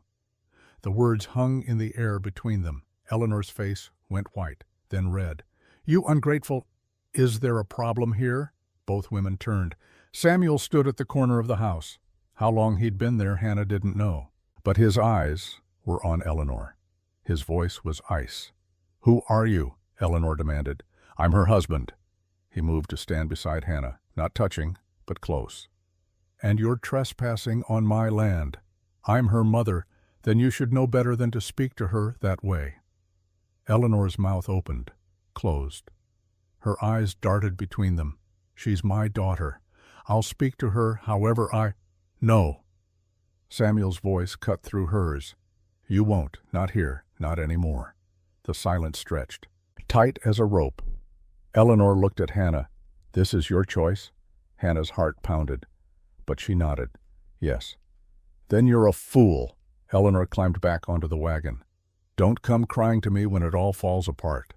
The words hung in the air between them. Eleanor's face went white, then red. "You ungrateful—" "Is there a problem here?" Both women turned. Samuel stood at the corner of the house. How long he'd been there, Hannah didn't know. But his eyes were on Eleanor. His voice was ice. "Who are you?" Eleanor demanded. "I'm her husband." He moved to stand beside Hannah, not touching, but close. "And you're trespassing on my land. I'm her mother. Then you should know better than to speak to her that way." Eleanor's mouth opened, closed. Her eyes darted between them. "She's my daughter. I'll speak to her however I—" "No." Samuel's voice cut through hers. "You won't. Not here. Not anymore." The silence stretched, tight as a rope. Eleanor looked at Hannah. "This is your choice?" Hannah's heart pounded, but she nodded. "Yes." "Then you're a fool." Eleanor climbed back onto the wagon. "Don't come crying to me when it all falls apart."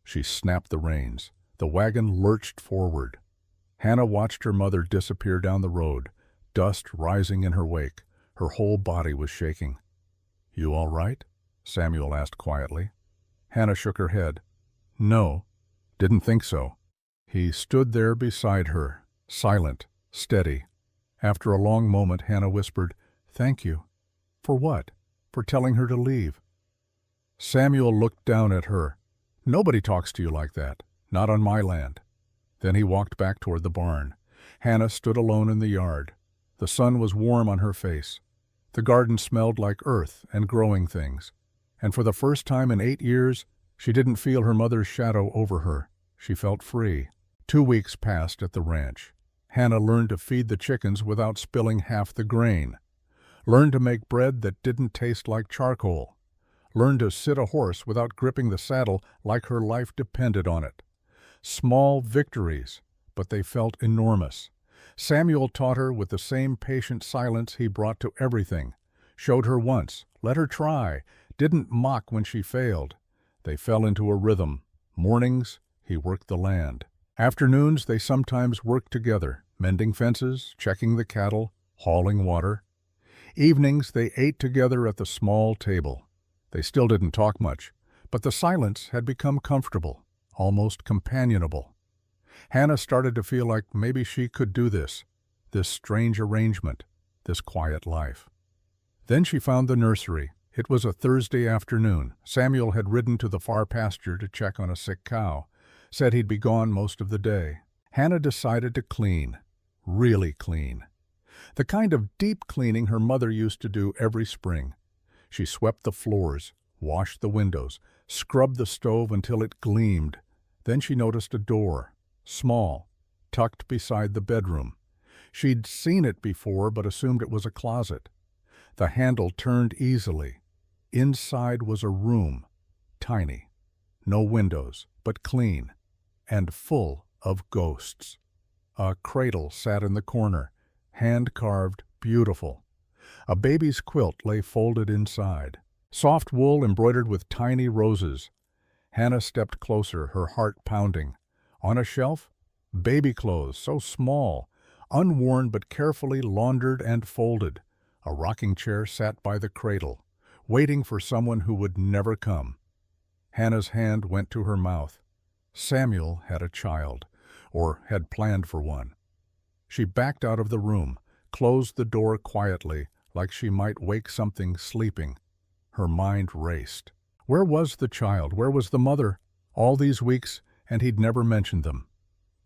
She snapped the reins. The wagon lurched forward. Hannah watched her mother disappear down the road, dust rising in her wake. Her whole body was shaking. "You all right?" Samuel asked quietly. Hannah shook her head. "No, didn't think so." He stood there beside her, silent, steady. After a long moment, Hannah whispered, "Thank you." "For what?" "For telling her to leave." Samuel looked down at her. "Nobody talks to you like that. Not on my land." Then he walked back toward the barn. Hannah stood alone in the yard. The sun was warm on her face. The garden smelled like earth and growing things. And for the first time in 8 years, she didn't feel her mother's shadow over her. She felt free. 2 weeks passed at the ranch. Hannah learned to feed the chickens without spilling half the grain. Learned to make bread that didn't taste like charcoal. learned to sit a horse without gripping the saddle like her life depended on it. Small victories, but they felt enormous. Samuel taught her with the same patient silence he brought to everything. Showed her once, let her try, didn't mock when she failed. They fell into a rhythm. Mornings, he worked the land. Afternoons, they sometimes worked together, mending fences, checking the cattle, hauling water. Evenings, they ate together at the small table. They still didn't talk much, but the silence had become comfortable, almost companionable. Hannah started to feel like maybe she could do this strange arrangement, this quiet life. Then she found the nursery. It was a Thursday afternoon. Samuel had ridden to the far pasture to check on a sick cow, said he'd be gone most of the day. Hannah decided to clean, really clean. The kind of deep cleaning her mother used to do every spring. She swept the floors, washed the windows, scrubbed the stove until it gleamed. Then she noticed a door, small, tucked beside the bedroom. She'd seen it before but assumed it was a closet. The handle turned easily. Inside was a room, tiny, no windows, but clean, and full of ghosts. A cradle sat in the corner, hand-carved, beautiful. A baby's quilt lay folded inside. Soft wool embroidered with tiny roses. Hannah stepped closer, her heart pounding. On a shelf, baby clothes, so small, unworn but carefully laundered and folded. A rocking chair sat by the cradle, waiting for someone who would never come. Hannah's hand went to her mouth. Samuel had a child, or had planned for one. She backed out of the room, closed the door quietly, like she might wake something sleeping. Her mind raced. Where was the child? Where was the mother? All these weeks, and he'd never mentioned them.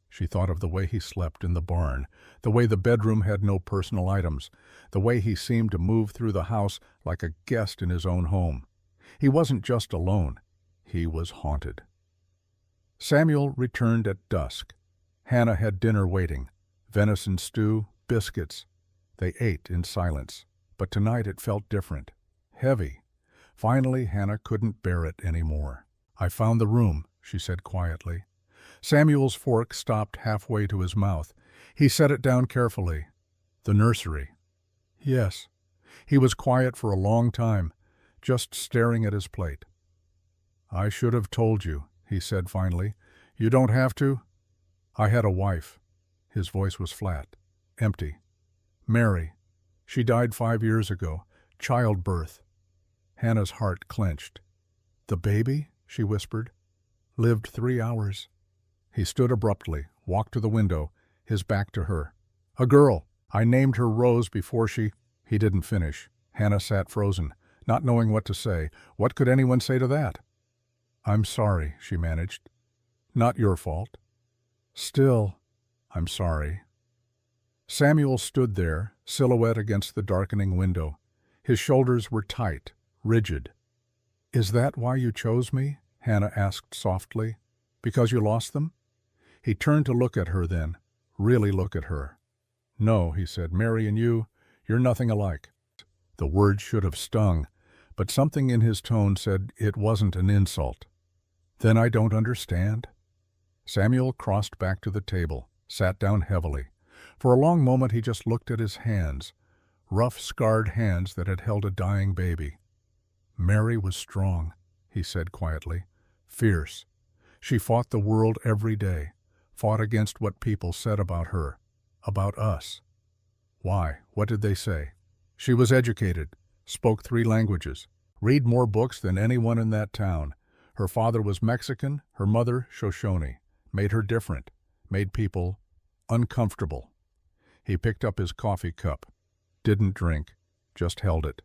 She thought of the way he slept in the barn, the way the bedroom had no personal items, the way he seemed to move through the house like a guest in his own home. He wasn't just alone. He was haunted. Samuel returned at dusk. Hannah had dinner waiting. Venison stew, biscuits. They ate in silence. But tonight it felt different. Heavy. Finally, Hannah couldn't bear it anymore. "I found the room," she said quietly. Samuel's fork stopped halfway to his mouth. He set it down carefully. "The nursery." "Yes." He was quiet for a long time, just staring at his plate. "I should have told you," he said finally. "You don't have to?" "I had a wife." His voice was flat, empty. "Mary. She died 5 years ago. Childbirth." Hannah's heart clenched. "The baby?" she whispered. "Lived 3 hours." He stood abruptly, walked to the window, his back to her. "A girl. I named her Rose before she—" He didn't finish. Hannah sat frozen, not knowing what to say. What could anyone say to that? "I'm sorry," she managed. "Not your fault." "Still, I'm sorry." Samuel stood there, silhouette against the darkening window. His shoulders were tight, rigid. "Is that why you chose me?" Hannah asked softly. "Because you lost them?" He turned to look at her then, really look at her. "No," he said, "Mary and you're nothing alike." The word should have stung, but something in his tone said it wasn't an insult. "Then I don't understand." Samuel crossed back to the table, sat down heavily. For a long moment he just looked at his hands, rough, scarred hands that had held a dying baby. "Mary was strong," he said quietly, "fierce. She fought the world every day, fought against what people said about her, about us." "Why? What did they say?" "She was educated, spoke 3 languages, read more books than anyone in that town. Her father was Mexican, her mother Shoshone. Made her different, made people uncomfortable." He picked up his coffee cup, didn't drink, just held it.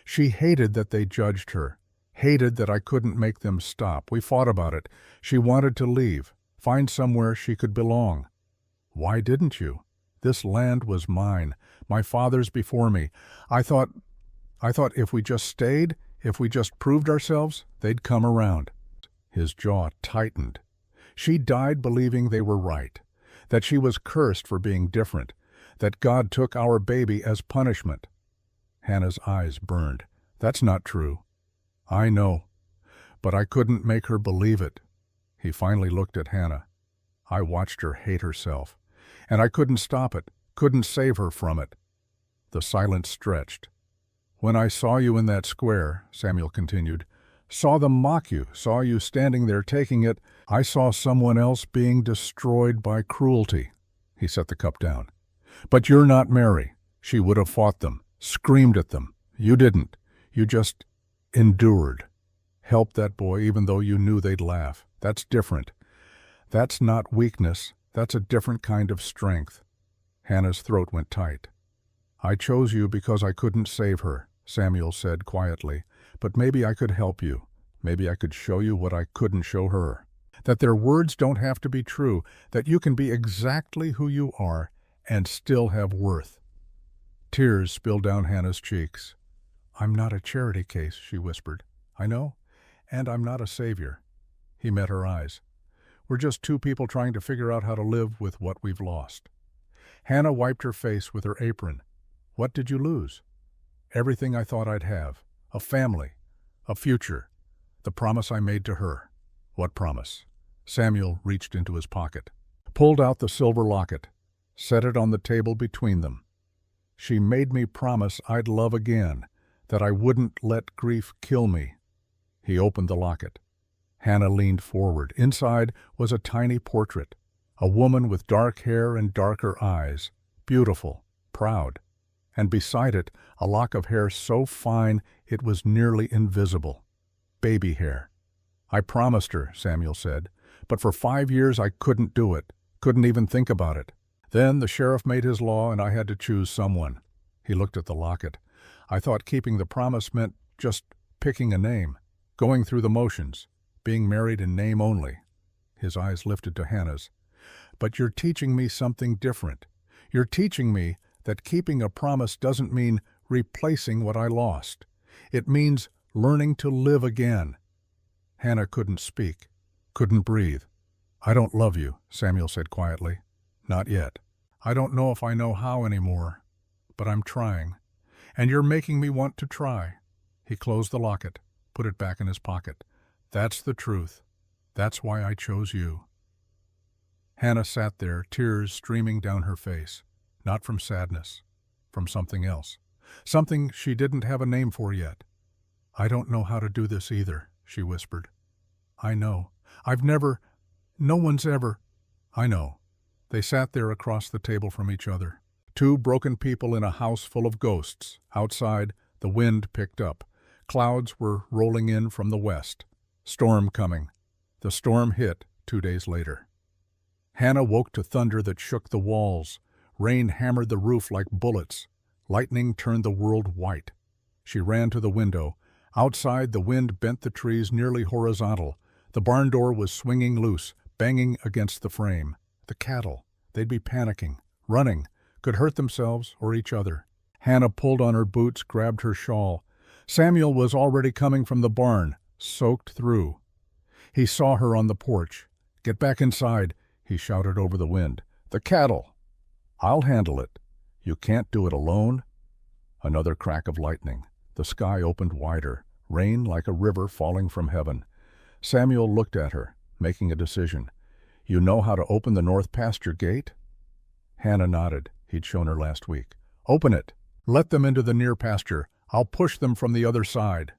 "She hated that they judged her, hated that I couldn't make them stop. We fought about it. She wanted to leave, find somewhere she could belong." "Why didn't you? This land was mine, my father's before me. I thought if we just stayed, if we just proved ourselves, they'd come around." His jaw tightened. She died believing they were right, that she was cursed for being different, that God took our baby as punishment. Hannah's eyes burned. "That's not true." I know, but I couldn't make her believe it. He finally looked at Hannah. I watched her hate herself, and I couldn't stop it, couldn't save her from it. The silence stretched. When I saw you in that square, Samuel continued, saw them mock you, saw you standing there taking it, I saw someone else being destroyed by cruelty. He set the cup down. But you're not Mary. She would have fought them, screamed at them. You didn't. You just endured. Helped that boy even though you knew they'd laugh. That's different. That's not weakness. That's a different kind of strength. Hannah's throat went tight. I chose you because I couldn't save her, Samuel said quietly, but maybe I could help you. Maybe I could show you what I couldn't show her. That their words don't have to be true, that you can be exactly who you are and still have worth. Tears spilled down Hannah's cheeks. I'm not a charity case, she whispered. I know, and I'm not a savior. He met her eyes. We're just two people trying to figure out how to live with what we've lost. Hannah wiped her face with her apron. What did you lose? Everything I thought I'd have. A family. A future. The promise I made to her. What promise? Samuel reached into his pocket, pulled out the silver locket, set it on the table between them. She made me promise I'd love again, that I wouldn't let grief kill me. He opened the locket. Hannah leaned forward. Inside was a tiny portrait, a woman with dark hair and darker eyes, beautiful, proud, and beside it a lock of hair so fine it was nearly invisible. Baby hair. I promised her, Samuel said, but for 5 years I couldn't do it, couldn't even think about it. Then the sheriff made his law and I had to choose someone. He looked at the locket. I thought keeping the promise meant just picking a name, going through the motions, being married in name only. His eyes lifted to Hannah's. But you're teaching me something different. You're teaching me that keeping a promise doesn't mean replacing what I lost. It means learning to live again. Hannah couldn't speak, couldn't breathe. I don't love you, Samuel said quietly. Not yet. I don't know if I know how anymore, but I'm trying. And you're making me want to try. He closed the locket, put it back in his pocket. That's the truth. That's why I chose you. Hannah sat there, tears streaming down her face. Not from sadness, from something else. Something she didn't have a name for yet. I don't know how to do this either, she whispered. I know. No one's ever. I know. They sat there across the table from each other. Two broken people in a house full of ghosts. Outside, the wind picked up. Clouds were rolling in from the west. Storm coming. The storm hit 2 days later. Hannah woke to thunder that shook the walls. Rain hammered the roof like bullets. Lightning turned the world white. She ran to the window. Outside, the wind bent the trees nearly horizontal. The barn door was swinging loose, banging against the frame. The cattle, they'd be panicking, running, could hurt themselves or each other. Hannah pulled on her boots, grabbed her shawl. Samuel was already coming from the barn, soaked through. He saw her on the porch. Get back inside, he shouted over the wind. The cattle. I'll handle it. You can't do it alone. Another crack of lightning. The sky opened wider, rain like a river falling from heaven. Samuel looked at her, making a decision. You know how to open the north pasture gate? Hannah nodded. He'd shown her last week. Open it. Let them into the near pasture. I'll push them from the other side.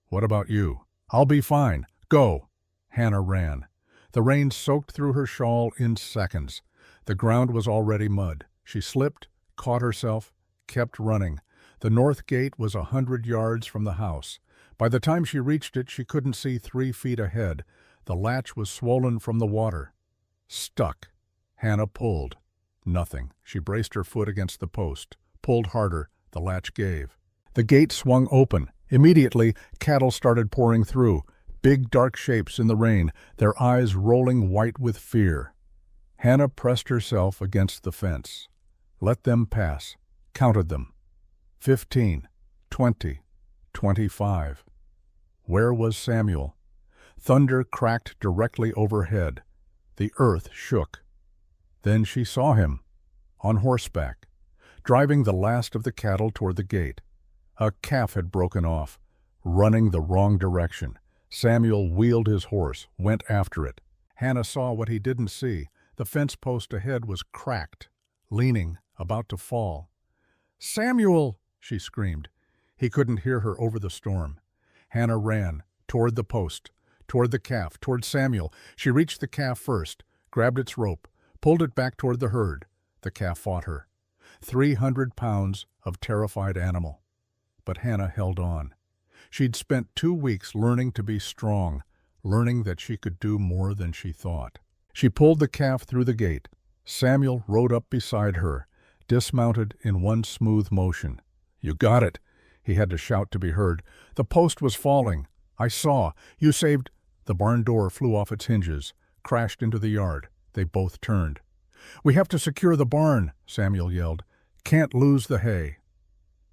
What about you? I'll be fine. Go. Hannah ran. The rain soaked through her shawl in seconds. The ground was already mud. She slipped, caught herself, kept running. The north gate was 100 yards from the house. By the time she reached it, she couldn't see 3 feet ahead. The latch was swollen from the water. Stuck. Hannah pulled. Nothing. She braced her foot against the post. Pulled harder. The latch gave. The gate swung open. Immediately, cattle started pouring through. Big dark shapes in the rain, their eyes rolling white with fear. Hannah pressed herself against the fence. Let them pass. Counted them. 15, 20, 25. Where was Samuel? Thunder cracked directly overhead. The earth shook. Then she saw him, on horseback, driving the last of the cattle toward the gate. A calf had broken off. running the wrong direction. Samuel wheeled his horse, went after it. Hannah saw what he didn't see. The fence post ahead was cracked, leaning, about to fall. "Samuel!" she screamed. He couldn't hear her over the storm. Hannah ran, toward the post, toward the calf, toward Samuel. She reached the calf first, grabbed its rope, pulled it back toward the herd. The calf fought her. 300 pounds of terrified animal. But Hannah held on. She'd spent 2 weeks learning to be strong, learning that she could do more than she thought. She pulled the calf through the gate. Samuel rode up beside her, dismounted in one smooth motion. "You got it," he had to shout to be heard. "The post was falling. I saw. You saved—" The barn door flew off its hinges, crashed into the yard. They both turned. "We have to secure the barn," Samuel yelled. "Can't lose the hay."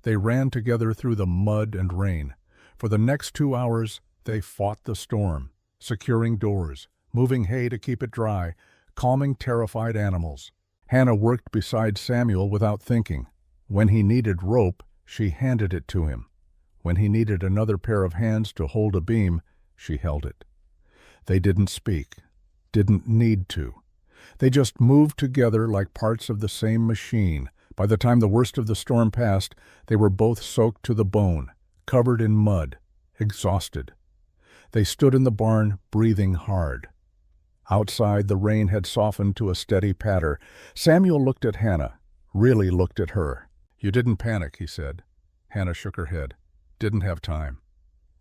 They ran together through the mud and rain. For the next 2 hours, they fought the storm, securing doors, moving hay to keep it dry, calming terrified animals. Hannah worked beside Samuel without thinking. When he needed rope, she handed it to him. When he needed another pair of hands to hold a beam, she held it. They didn't speak, didn't need to. They just moved together like parts of the same machine. By the time the worst of the storm passed, they were both soaked to the bone, covered in mud, exhausted. They stood in the barn, breathing hard. Outside, the rain had softened to a steady patter. Samuel looked at Hannah, really looked at her. "You didn't panic," he said. Hannah shook her head. "Didn't have time.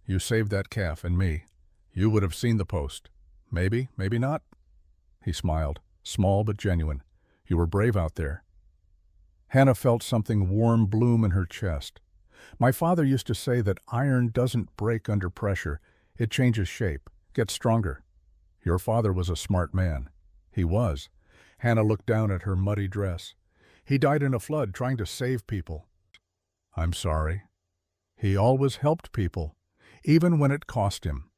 You saved that calf and me. You would have seen the post. Maybe, maybe not." He smiled, small but genuine. "You were brave out there." Hannah felt something warm bloom in her chest. "My father used to say that iron doesn't break under pressure. It changes shape, gets stronger. Your father was a smart man." "He was." Hannah looked down at her muddy dress. "He died in a flood trying to save people." "I'm sorry." "He always helped people, even when it cost him."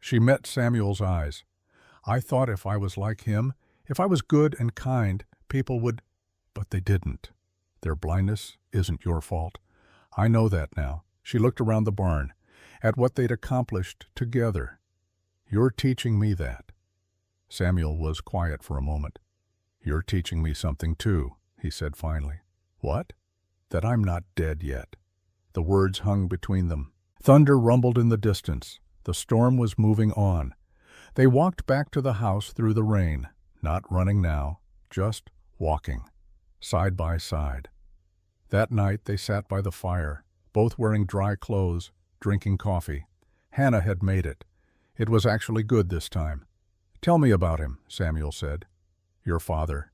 She met Samuel's eyes. "I thought if I was like him, if I was good and kind, people would—" "But they didn't. Their blindness isn't your fault. I know that now." She looked around the barn, at what they'd accomplished together. "You're teaching me that." Samuel was quiet for a moment. "You're teaching me something too," he said finally. "What?" "That I'm not dead yet." The words hung between them. Thunder rumbled in the distance. The storm was moving on. They walked back to the house through the rain, not running now, just walking, side by side. That night they sat by the fire, both wearing dry clothes, drinking coffee. Hannah had made it. It was actually good this time. "Tell me about him," Samuel said. "Your father."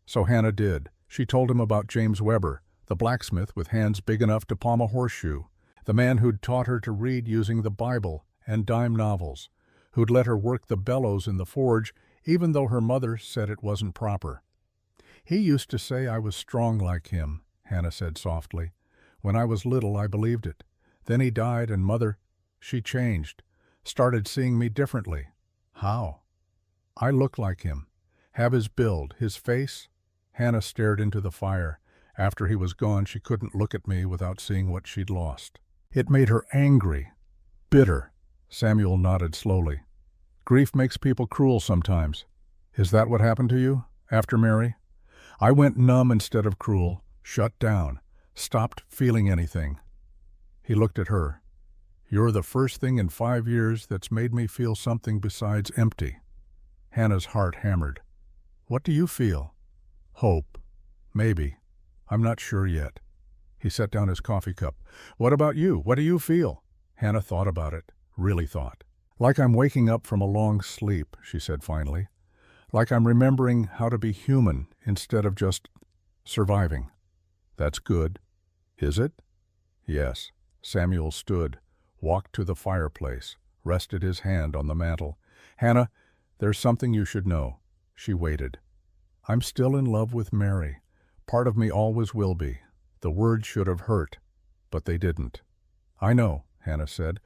So Hannah did. She told him about James Weber, the blacksmith with hands big enough to palm a horseshoe, the man who'd taught her to read using the Bible and dime novels, who'd let her work the bellows in the forge even though her mother said it wasn't proper. "He used to say I was strong like him," Hannah said softly. "When I was little, I believed it. Then he died and Mother, she changed, started seeing me differently." "How?" "I look like him, have his build, his face." Hannah stared into the fire. After he was gone, she couldn't look at me without seeing what she'd lost. It made her angry, bitter. Samuel nodded slowly. "Grief makes people cruel sometimes. Is that what happened to you, after Mary?" "I went numb instead of cruel, shut down, stopped feeling anything." He looked at her. "You're the first thing in 5 years that's made me feel something besides empty." Hannah's heart hammered. "What do you feel?" "Hope. Maybe. I'm not sure yet." He set down his coffee cup. "What about you? What do you feel?" Hannah thought about it, really thought. "Like I'm waking up from a long sleep," she said finally. "Like I'm remembering how to be human instead of just surviving." "That's good." "Is it?" "Yes." Samuel stood, walked to the fireplace, rested his hand on the mantel. "Hannah, there's something you should know." She waited. "I'm still in love with Mary. Part of me always will be. The words should have hurt, but they didn't." "I know," Hannah said,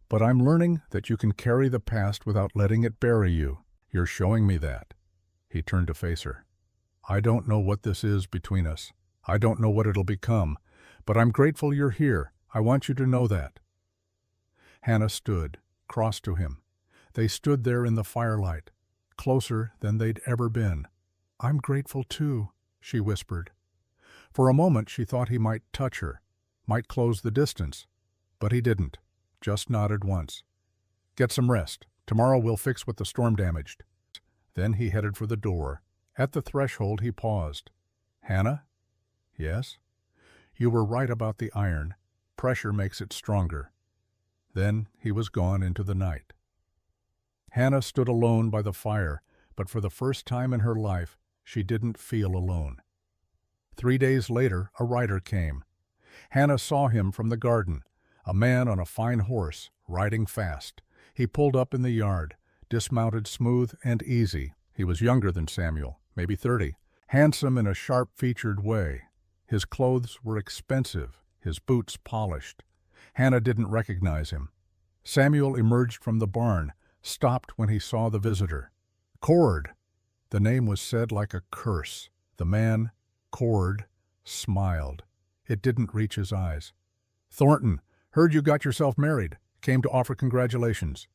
"but I'm learning that you can carry the past without letting it bury you. You're showing me that." He turned to face her. "I don't know what this is between us. I don't know what it'll become, but I'm grateful you're here. I want you to know that." Hannah stood, cross to him. They stood there in the firelight, closer than they'd ever been. "I'm grateful too," she whispered. For a moment she thought he might touch her, might close the distance, but he didn't, just nodded once. "Get some rest. Tomorrow we'll fix what the storm damaged." Then he headed for the door. At the threshold he paused. "Hannah?" "Yes?" "You were right about the iron. Pressure makes it stronger." Then he was gone into the night. Hannah stood alone by the fire, but for the first time in her life, she didn't feel alone. 3 days later, a rider came. Hannah saw him from the garden, a man on a fine horse, riding fast. He pulled up in the yard, dismounted smooth and easy. He was younger than Samuel, maybe 30, handsome in a sharp-featured way. His clothes were expensive, his boots polished. Hannah didn't recognize him. Samuel emerged from the barn, stopped when he saw the visitor. "Cord!" The name was said like a curse. The man, Cord, smiled. It didn't reach his eyes. "Thornton, heard you got yourself married. Came to offer congratulations."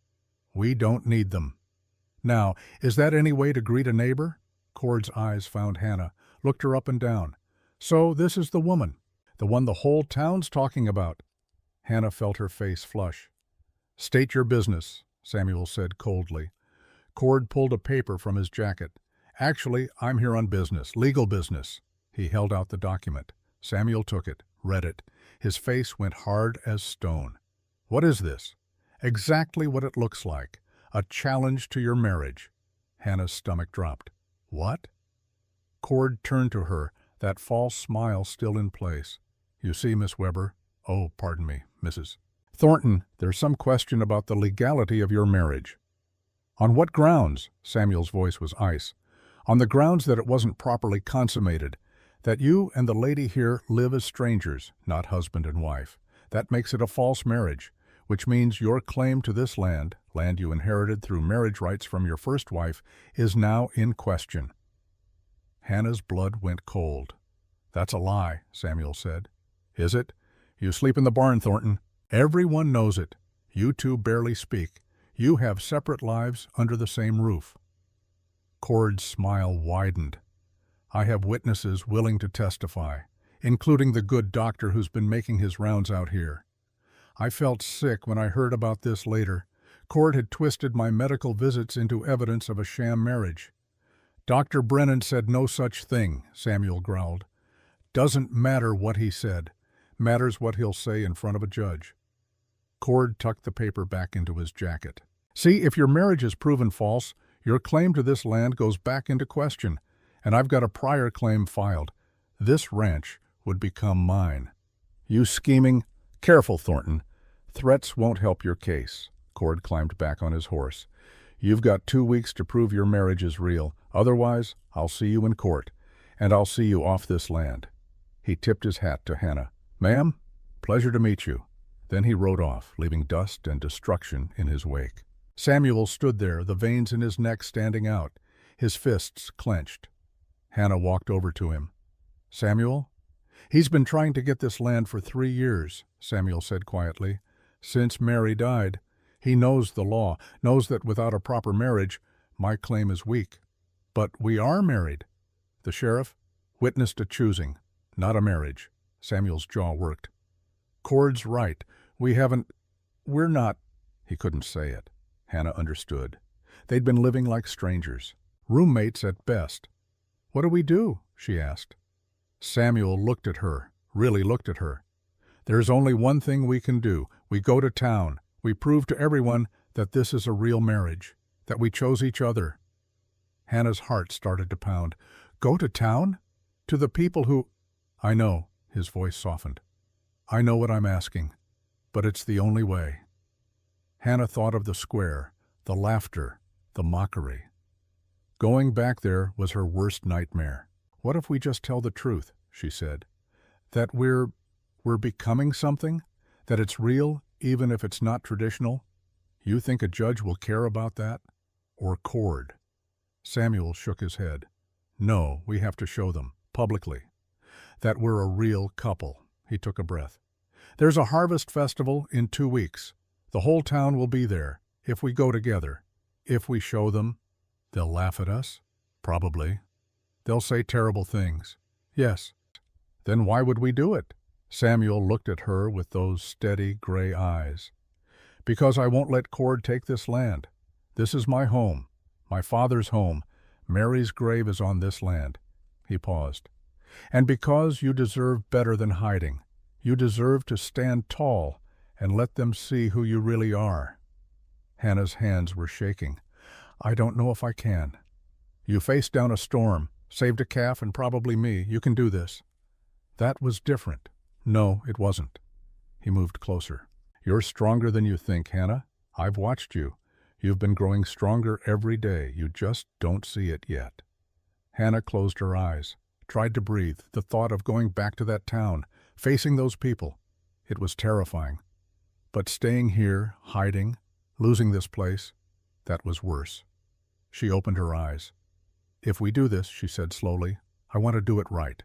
"We don't need them." "Now, is that any way to greet a neighbor?" Cord's eyes found Hannah, looked her up and down. "So this is the woman, the one the whole town's talking about." Hannah felt her face flush. "State your business," Samuel said coldly. Cord pulled a paper from his jacket. "Actually, I'm here on business, legal business." He held out the document. Samuel took it, read it. His face went hard as stone. "What is this?" "Exactly what it looks like. A challenge to your marriage." Hannah's stomach dropped. "What?" Cord turned to her, that false smile still in place. "You see, Miss Weber— oh, pardon me, Mrs. Thornton, there's some question about the legality of your marriage." "On what grounds?" Samuel's voice was ice. "On the grounds that it wasn't properly consummated, that you and the lady here live as strangers, not husband and wife. That makes it a false marriage, which means your claim to this land you inherited through marriage rights from your first wife, is now in question." Hannah's blood went cold. "That's a lie," Samuel said. "Is it? You sleep in the barn, Thornton. Everyone knows it. You two barely speak. You have separate lives under the same roof." Cord's smile widened. "I have witnesses willing to testify, including the good doctor who's been making his rounds out here. I felt sick when I heard about this later. Cord had twisted my medical visits into evidence of a sham marriage." "Dr. Brennan said no such thing," Samuel growled. "Doesn't matter what he said. Matters what he'll say in front of a judge." Cord tucked the paper back into his jacket. "See, if your marriage is proven false, your claim to this land goes back into question, and I've got a prior claim filed. This ranch would become mine." "You scheming—" "Careful, Thornton. Threats won't help your case." Cord climbed back on his horse. "You've got 2 weeks to prove your marriage is real. Otherwise, I'll see you in court, and I'll see you off this land." He tipped his hat to Hannah. "Ma'am, pleasure to meet you." Then he rode off, leaving dust and destruction in his wake. Samuel stood there, the veins in his neck standing out, his fists clenched. Hannah walked over to him. "Samuel?" "He's been trying to get this land for 3 years," Samuel said quietly. "Since Mary died. He knows the law, knows that without a proper marriage, my claim is weak." "But we are married." The sheriff witnessed a choosing, not a marriage. Samuel's jaw worked. "Cord's right. We're not—" He couldn't say it. Hannah understood. They'd been living like strangers, roommates at best. "What do we do?" she asked. Samuel looked at her, really looked at her. "There's only one thing we can do. We go to town. We prove to everyone that this is a real marriage, that we chose each other." Hannah's heart started to pound. "Go to town? To the people who—" "I know," his voice softened. "I know what I'm asking, but it's the only way." Hannah thought of the square, the laughter, the mockery. Going back there was her worst nightmare. "What if we just tell the truth?" she said. "That we're becoming something? That it's real, even if it's not traditional? You think a judge will care about that? Or Cord?" Samuel shook his head. "No, we have to show them, publicly, that we're a real couple." He took a breath. "There's a harvest festival in 2 weeks. The whole town will be there, if we go together. If we show them, they'll laugh at us? Probably. They'll say terrible things. Yes. Then why would we do it? Samuel looked at her with those steady gray eyes. Because I won't let Cord take this land. This is my home, my father's home. Mary's grave is on this land. He paused. And because you deserve better than hiding. You deserve to stand tall and let them see who you really are. Hannah's hands were shaking. I don't know if I can. You faced down a storm, saved a calf and probably me. You can do this. That was different. No, it wasn't. He moved closer. You're stronger than you think, Hannah. I've watched you. You've been growing stronger every day. You just don't see it yet. Hannah closed her eyes, tried to breathe. The thought of going back to that town, facing those people, it was terrifying. But staying here, hiding, losing this place, that was worse. She opened her eyes. If we do this, she said slowly, I want to do it right.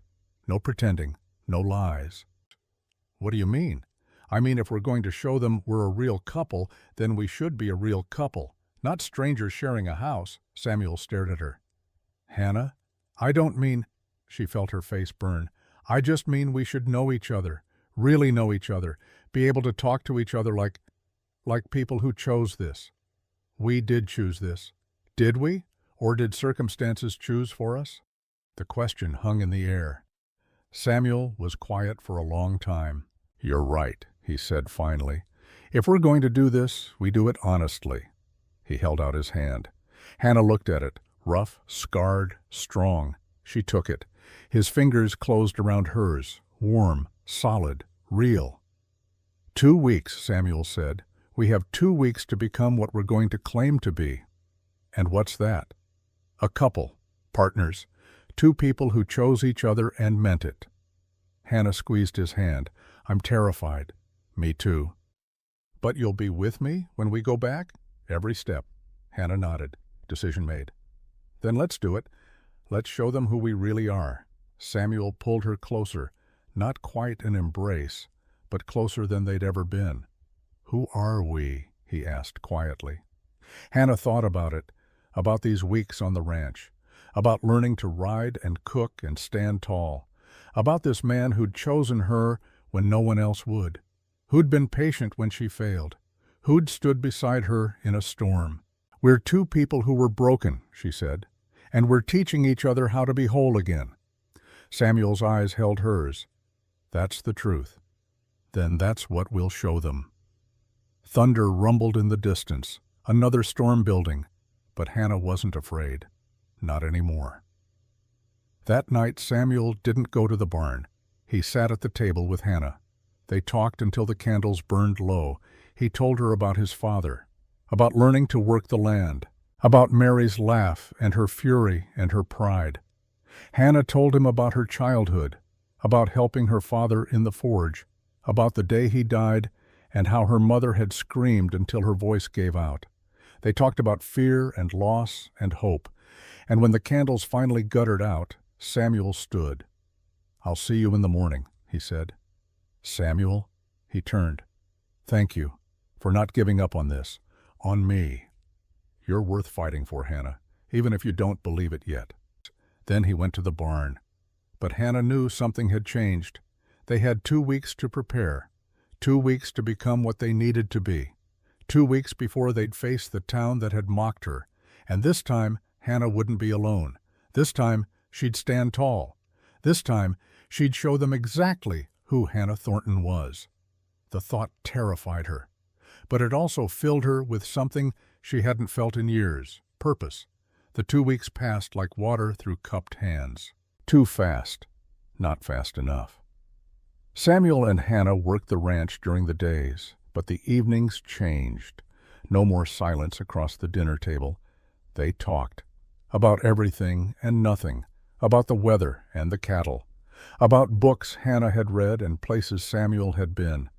No pretending, no lies. What do you mean? I mean, if we're going to show them we're a real couple, then we should be a real couple, not strangers sharing a house. Samuel stared at her. Hannah, I don't mean, she felt her face burn. I just mean we should know each other, really know each other, be able to talk to each other like people who chose this. We did choose this. Did we? Or did circumstances choose for us? The question hung in the air. Samuel was quiet for a long time. You're right, he said finally. If we're going to do this, we do it honestly. He held out his hand. Hannah looked at it, rough, scarred, strong. She took it. His fingers closed around hers, warm, solid, real. 2 weeks, Samuel said. We have 2 weeks to become what we're going to claim to be. And what's that? A couple, partners, 2 people who chose each other and meant it. Hannah squeezed his hand. I'm terrified. Me too. But you'll be with me when we go back? Every step. Hannah nodded. Decision made. Then let's do it. Let's show them who we really are. Samuel pulled her closer, not quite an embrace, but closer than they'd ever been. Who are we? He asked quietly. Hannah thought about it, about these weeks on the ranch, about learning to ride and cook and stand tall, about this man who'd chosen her when no one else would, who'd been patient when she failed, who'd stood beside her in a storm. We're 2 people who were broken, she said, and we're teaching each other how to be whole again. Samuel's eyes held hers. That's the truth. Then that's what we'll show them. Thunder rumbled in the distance, another storm building, but Hannah wasn't afraid. Not anymore. That night Samuel didn't go to the barn. He sat at the table with Hannah. They talked until the candles burned low. He told her about his father, about learning to work the land, about Mary's laugh and her fury and her pride. Hannah told him about her childhood, about helping her father in the forge, about the day he died, and how her mother had screamed until her voice gave out. They talked about fear and loss and hope, and when the candles finally guttered out, Samuel stood. I'll see you in the morning, he said. Samuel, he turned. Thank you for not giving up on this, on me. You're worth fighting for, Hannah, even if you don't believe it yet. Then he went to the barn. But Hannah knew something had changed. They had 2 weeks to prepare, 2 weeks to become what they needed to be, 2 weeks before they'd face the town that had mocked her. And this time, Hannah wouldn't be alone. This time, she'd stand tall. This time, she'd show them exactly who Hannah Thornton was. The thought terrified her, but it also filled her with something she hadn't felt in years, purpose. The 2 weeks passed like water through cupped hands. Too fast, not fast enough. Samuel and Hannah worked the ranch during the days, but the evenings changed. No more silence across the dinner table. They talked about everything and nothing, about the weather and the cattle, about books Hannah had read and places Samuel had been,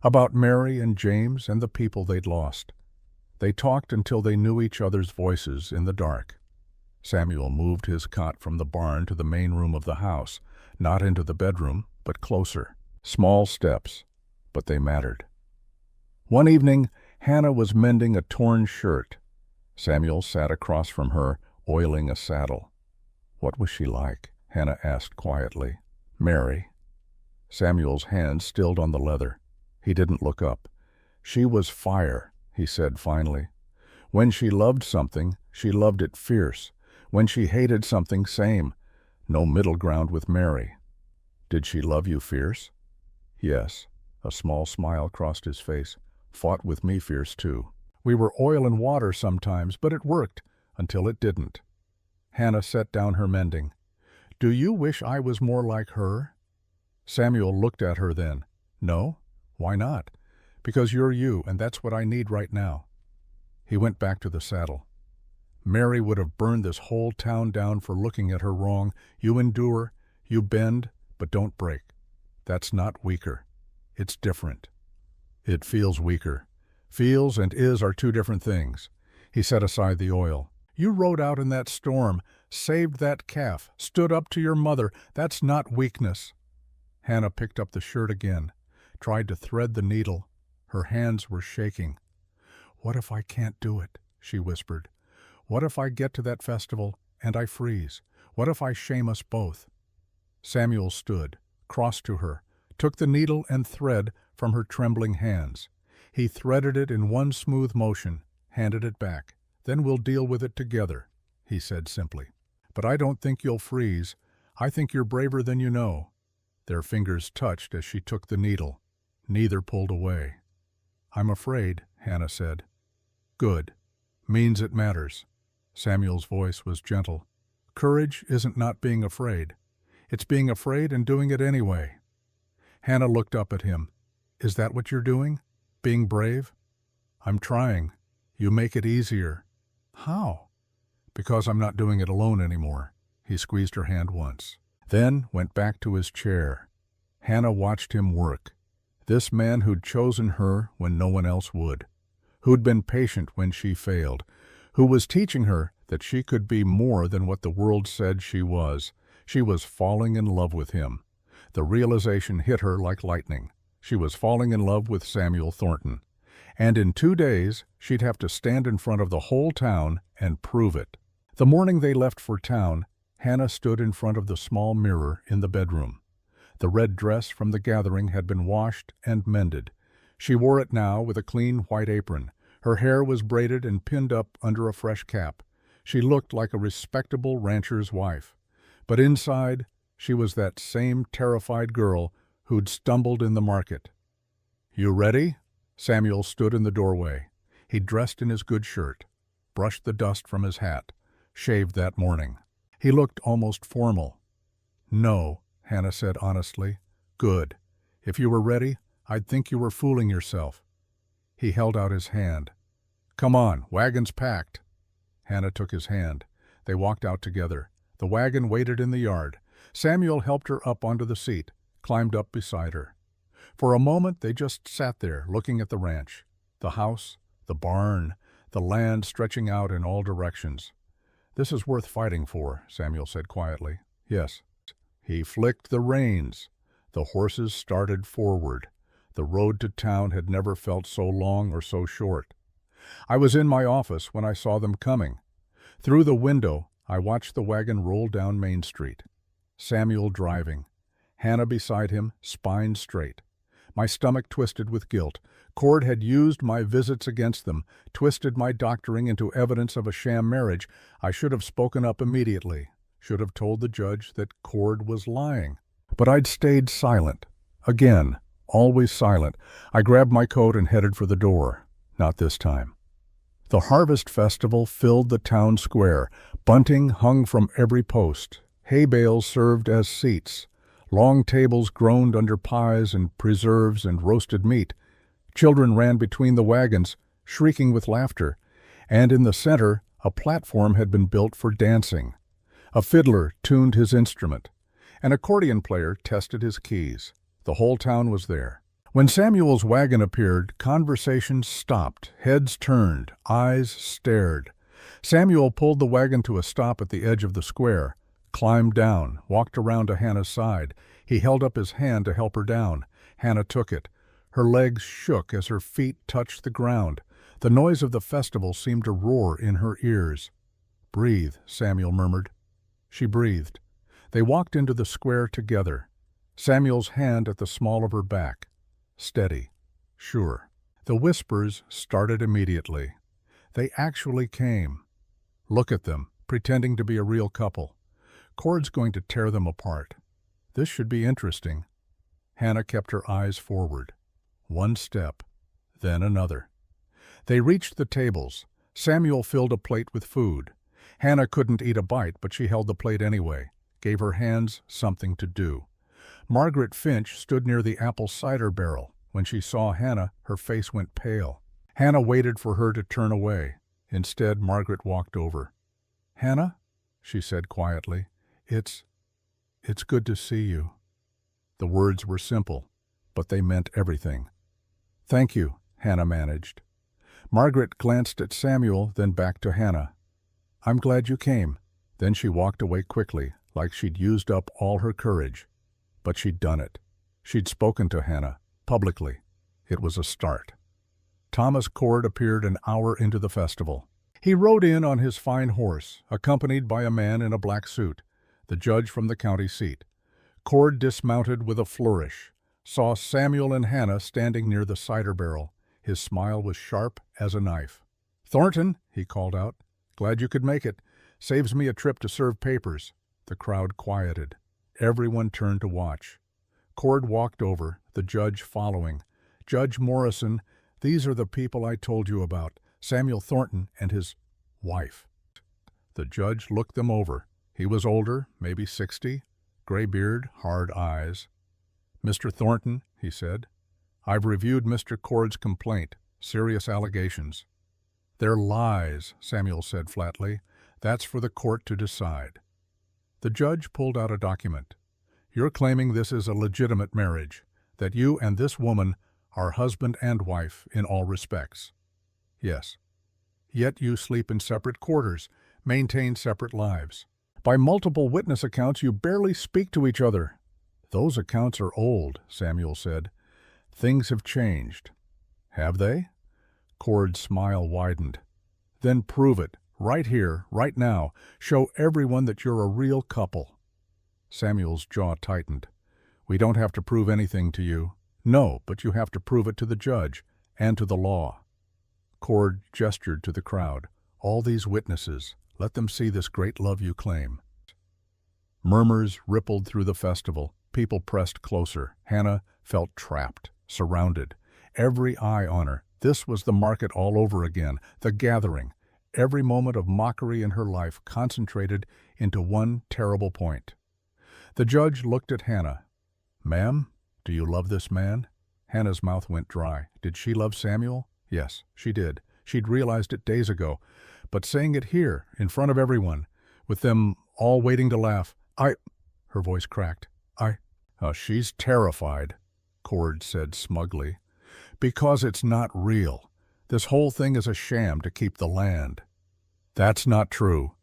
about Mary and James and the people they'd lost. They talked until they knew each other's voices in the dark. Samuel moved his cot from the barn to the main room of the house, not into the bedroom, but closer. Small steps, but they mattered. One evening, Hannah was mending a torn shirt. Samuel sat across from her, oiling a saddle. "What was she like?" Hannah asked quietly. "Mary." Samuel's hand stilled on the leather. He didn't look up. "She was fire," he said finally. "When she loved something, she loved it fierce. When she hated something, same. No middle ground with Mary." "Did she love you fierce?" "Yes." A small smile crossed his face. "Fought with me fierce, too. We were oil and water sometimes, but it worked, until it didn't." Hannah set down her mending. "Do you wish I was more like her?" Samuel looked at her then. "No? Why not?" "Because you're you, and that's what I need right now." He went back to the saddle. "Mary would have burned this whole town down for looking at her wrong. You endure, you bend, but don't break. That's not weaker. It's different." "It feels weaker." "Feels and is are two different things." He set aside the oil. "You rode out in that storm, saved that calf, stood up to your mother. That's not weakness." Hannah picked up the shirt again, tried to thread the needle. Her hands were shaking. "What if I can't do it?" she whispered. "What if I get to that festival and I freeze? What if I shame us both?" Samuel stood, crossed to her, took the needle and thread from her trembling hands. He threaded it in one smooth motion, handed it back. "Then we'll deal with it together," he said simply. "But I don't think you'll freeze. I think you're braver than you know." Their fingers touched as she took the needle. Neither pulled away. "I'm afraid," Hannah said. "Good. Means it matters." Samuel's voice was gentle. "Courage isn't not being afraid. It's being afraid and doing it anyway." Hannah looked up at him. "Is that what you're doing? Being brave?" "I'm trying. You make it easier." "How?" "Because I'm not doing it alone anymore." He squeezed her hand once, then went back to his chair. Hannah watched him work. This man who'd chosen her when no one else would, who'd been patient when she failed, who was teaching her that she could be more than what the world said she was. She was falling in love with him. The realization hit her like lightning. She was falling in love with Samuel Thornton. And in 2 days, she'd have to stand in front of the whole town and prove it. The morning they left for town, Hannah stood in front of the small mirror in the bedroom. The red dress from the gathering had been washed and mended. She wore it now with a clean white apron. Her hair was braided and pinned up under a fresh cap. She looked like a respectable rancher's wife. But inside, she was that same terrified girl who'd stumbled in the market. "You ready?" Samuel stood in the doorway. He dressed in his good shirt, brushed the dust from his hat, shaved that morning. He looked almost formal. "No," Hannah said honestly. "Good. If you were ready, I'd think you were fooling yourself." He held out his hand. "Come on, wagon's packed." Hannah took his hand. They walked out together. The wagon waited in the yard. Samuel helped her up onto the seat, climbed up beside her. For a moment they just sat there, looking at the ranch, the house, the barn, the land stretching out in all directions. "This is worth fighting for," Samuel said quietly. "Yes." He flicked the reins. The horses started forward. The road to town had never felt so long or so short. I was in my office when I saw them coming. Through the window, I watched the wagon roll down Main Street. Samuel driving. Hannah beside him, spine straight. My stomach twisted with guilt. Cord had used my visits against them, twisted my doctoring into evidence of a sham marriage. I should have spoken up immediately, should have told the judge that Cord was lying. But I'd stayed silent. Again, always silent. I grabbed my coat and headed for the door. Not this time. The Harvest Festival filled the town square. Bunting hung from every post. Hay bales served as seats. Long tables groaned under pies and preserves and roasted meat. Children ran between the wagons, shrieking with laughter. And in the center, a platform had been built for dancing. A fiddler tuned his instrument. An accordion player tested his keys. The whole town was there. When Samuel's wagon appeared, conversation stopped, heads turned, eyes stared. Samuel pulled the wagon to a stop at the edge of the square, climbed down, walked around to Hannah's side. He held up his hand to help her down. Hannah took it. Her legs shook as her feet touched the ground. The noise of the festival seemed to roar in her ears. "Breathe," Samuel murmured. She breathed. They walked into the square together, Samuel's hand at the small of her back. Steady. Sure. The whispers started immediately. They actually came. Look at them, pretending to be a real couple. Cord's going to tear them apart. This should be interesting. Hannah kept her eyes forward. One step, then another. They reached the tables. Samuel filled a plate with food. Hannah couldn't eat a bite, but she held the plate anyway, gave her hands something to do. Margaret Finch stood near the apple cider barrel. When she saw Hannah, her face went pale. Hannah waited for her to turn away. Instead, Margaret walked over. "Hannah," she said quietly, It's good to see you." The words were simple, but they meant everything. "Thank you," Hannah managed. Margaret glanced at Samuel, then back to Hannah. "I'm glad you came." Then she walked away quickly, like she'd used up all her courage. But she'd done it. She'd spoken to Hannah, publicly. It was a start. Thomas Cord appeared an hour into the festival. He rode in on his fine horse, accompanied by a man in a black suit, the judge from the county seat. Cord dismounted with a flourish, saw Samuel and Hannah standing near the cider barrel. His smile was sharp as a knife. "Thornton," he called out, "glad you could make it. Saves me a trip to serve papers." The crowd quieted. Everyone turned to watch. Cord walked over, the judge following. "Judge Morrison, these are the people I told you about, Samuel Thornton and his wife." The judge looked them over. He was older, maybe 60, gray beard, hard eyes. "Mr. Thornton," he said, "I've reviewed Mr. Cord's complaint, serious allegations." "They're lies," Samuel said flatly. "That's for the court to decide." The judge pulled out a document. "You're claiming this is a legitimate marriage, that you and this woman are husband and wife in all respects." "Yes." "Yet you sleep in separate quarters, maintain separate lives. By multiple witness accounts, you barely speak to each other." "Those accounts are old," Samuel said. "Things have changed." "Have they?" Cord's smile widened. "Then prove it, right here, right now. Show everyone that you're a real couple." Samuel's jaw tightened. "We don't have to prove anything to you." "No, but you have to prove it to the judge and to the law." Cord gestured to the crowd. "All these witnesses, let them see this great love you claim." Murmurs rippled through the festival. People pressed closer. Hannah felt trapped, surrounded. Every eye on her. This was the market all over again, the gathering. Every moment of mockery in her life concentrated into one terrible point. The judge looked at Hannah. "Ma'am, do you love this man?" Hannah's mouth went dry. Did she love Samuel? Yes, she did. She'd realized it days ago. But saying it here, in front of everyone, with them all waiting to laugh, Her voice cracked. She's terrified," Cord said smugly. "Because it's not real. This whole thing is a sham to keep the land." "That's not true."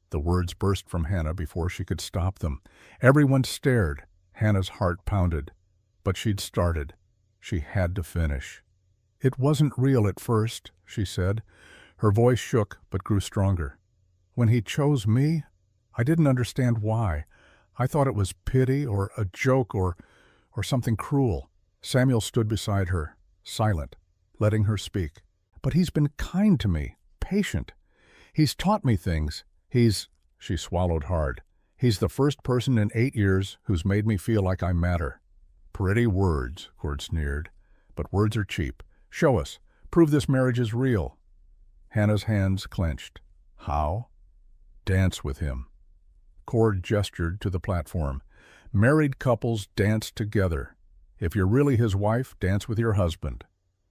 The words burst from Hannah before she could stop them. Everyone stared. Hannah's heart pounded. But she'd started. She had to finish. "It wasn't real at first," she said. Her voice shook but grew stronger. "When he chose me, I didn't understand why. I thought it was pity or a joke or something cruel." Samuel stood beside her, silent, letting her speak. "But he's been kind to me, patient. He's taught me things. She swallowed hard. "He's the first person in 8 years who's made me feel like I matter." "Pretty words," Cord sneered. "But words are cheap. Show us. Prove this marriage is real." Hannah's hands clenched. "How?" "Dance with him." Cord gestured to the platform. "Married couples dance together. If you're really his wife, dance with your husband."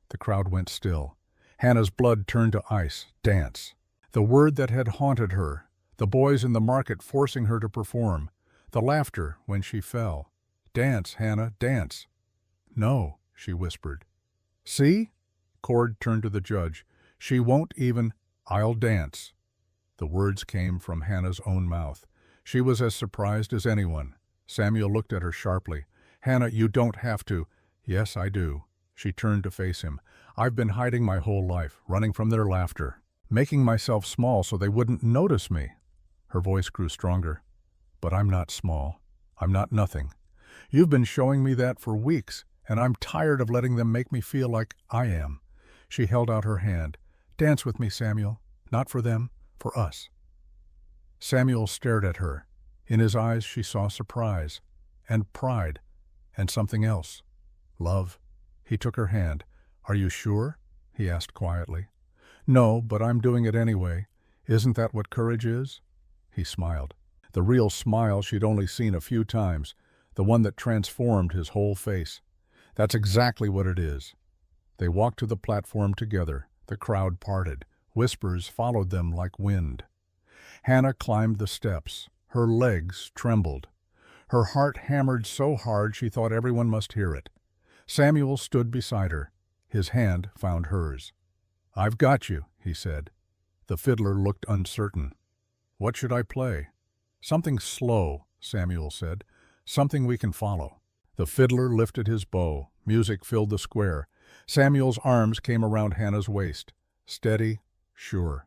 The crowd went still. Hannah's blood turned to ice. Dance. The word that had haunted her. The boys in the market forcing her to perform. The laughter when she fell. "Dance, Hannah, dance." "No," she whispered. "See?" Cord turned to the judge. "She won't even—" "I'll dance." The words came from Hannah's own mouth. She was as surprised as anyone. Samuel looked at her sharply. "Hannah, you don't have to." "Yes, I do." She turned to face him. "I've been hiding my whole life, running from their laughter, making myself small so they wouldn't notice me." Her voice grew stronger. "But I'm not small. I'm not nothing. You've been showing me that for weeks, and I'm tired of letting them make me feel like I am." She held out her hand. "Dance with me, Samuel. Not for them, for us." Samuel stared at her. In his eyes she saw surprise, and pride, and something else. Love. He took her hand. "Are you sure?" he asked quietly. "No, but I'm doing it anyway. Isn't that what courage is?" He smiled. The real smile she'd only seen a few times, the one that transformed his whole face. "That's exactly what it is." They walked to the platform together. The crowd parted. Whispers followed them like wind. Hannah climbed the steps. Her legs trembled. Her heart hammered so hard she thought everyone must hear it. Samuel stood beside her. His hand found hers. "I've got you," he said. The fiddler looked uncertain. "What should I play?" "Something slow," Samuel said. "Something we can follow." The fiddler lifted his bow. Music filled the square. Samuel's arms came around Hannah's waist. Steady, sure.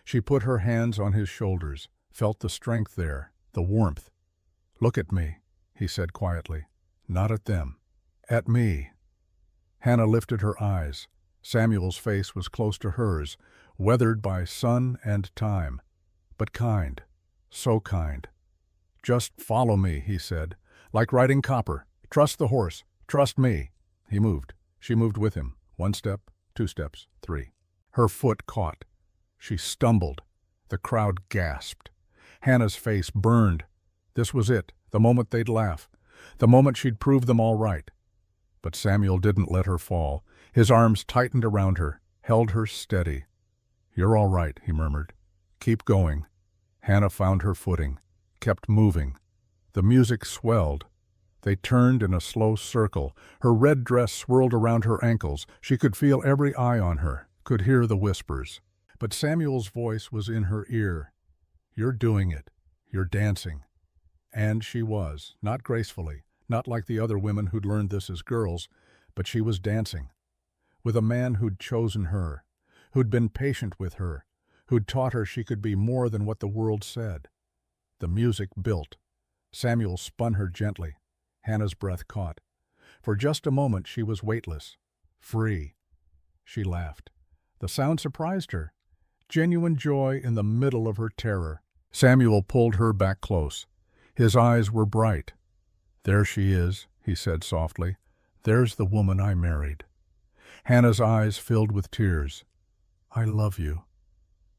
She put her hands on his shoulders, felt the strength there, the warmth. "Look at me," he said quietly. "Not at them. At me." Hannah lifted her eyes. Samuel's face was close to hers, weathered by sun and time, but kind, so kind. "Just follow me," he said, "like riding copper. Trust the horse. Trust me." He moved. She moved with him. 1 step, 2 steps, 3. Her foot caught. She stumbled. The crowd gasped. Hannah's face burned. This was it, the moment they'd laugh, the moment she'd prove them all right. But Samuel didn't let her fall. His arms tightened around her, held her steady. "You're all right," he murmured. "Keep going." Hannah found her footing, kept moving. The music swelled. They turned in a slow circle. Her red dress swirled around her ankles. She could feel every eye on her, could hear the whispers. But Samuel's voice was in her ear. "You're doing it. You're dancing." And she was, not gracefully, not like the other women who'd learned this as girls, but she was dancing. With a man who'd chosen her, who'd been patient with her, who'd taught her she could be more than what the world said. The music built. Samuel spun her gently. Hannah's breath caught. For just a moment she was weightless, free. She laughed. The sound surprised her. Genuine joy in the middle of her terror. Samuel pulled her back close. His eyes were bright. "There she is," he said softly. "There's the woman I married." Hannah's eyes filled with tears. "I love you."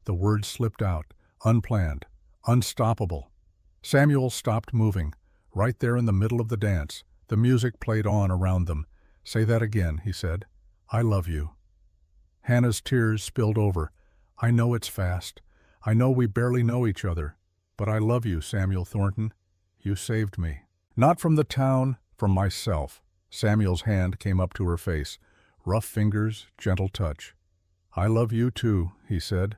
The words slipped out, unplanned, unstoppable. Samuel stopped moving. Right there in the middle of the dance, the music played on around them. "Say that again," he said. "I love you." Hannah's tears spilled over. "I know it's fast. I know we barely know each other. But I love you, Samuel Thornton. You saved me. Not from the town, from myself." Samuel's hand came up to her face. Rough fingers, gentle touch. "I love you too," he said.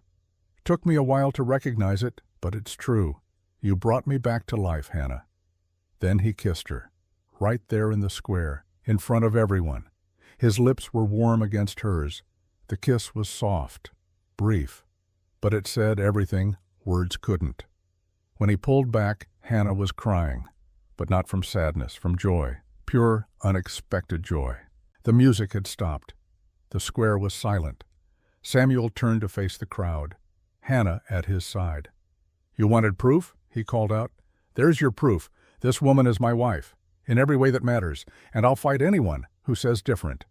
"Took me a while to recognize it, but it's true. You brought me back to life, Hannah." Then he kissed her, right there in the square, in front of everyone. His lips were warm against hers. The kiss was soft, brief, but it said everything words couldn't. When he pulled back, Hannah was crying, but not from sadness, from joy, pure, unexpected joy. The music had stopped. The square was silent. Samuel turned to face the crowd, Hannah at his side. "You wanted proof?" he called out. "There's your proof. This woman is my wife, in every way that matters, and I'll fight anyone who says different."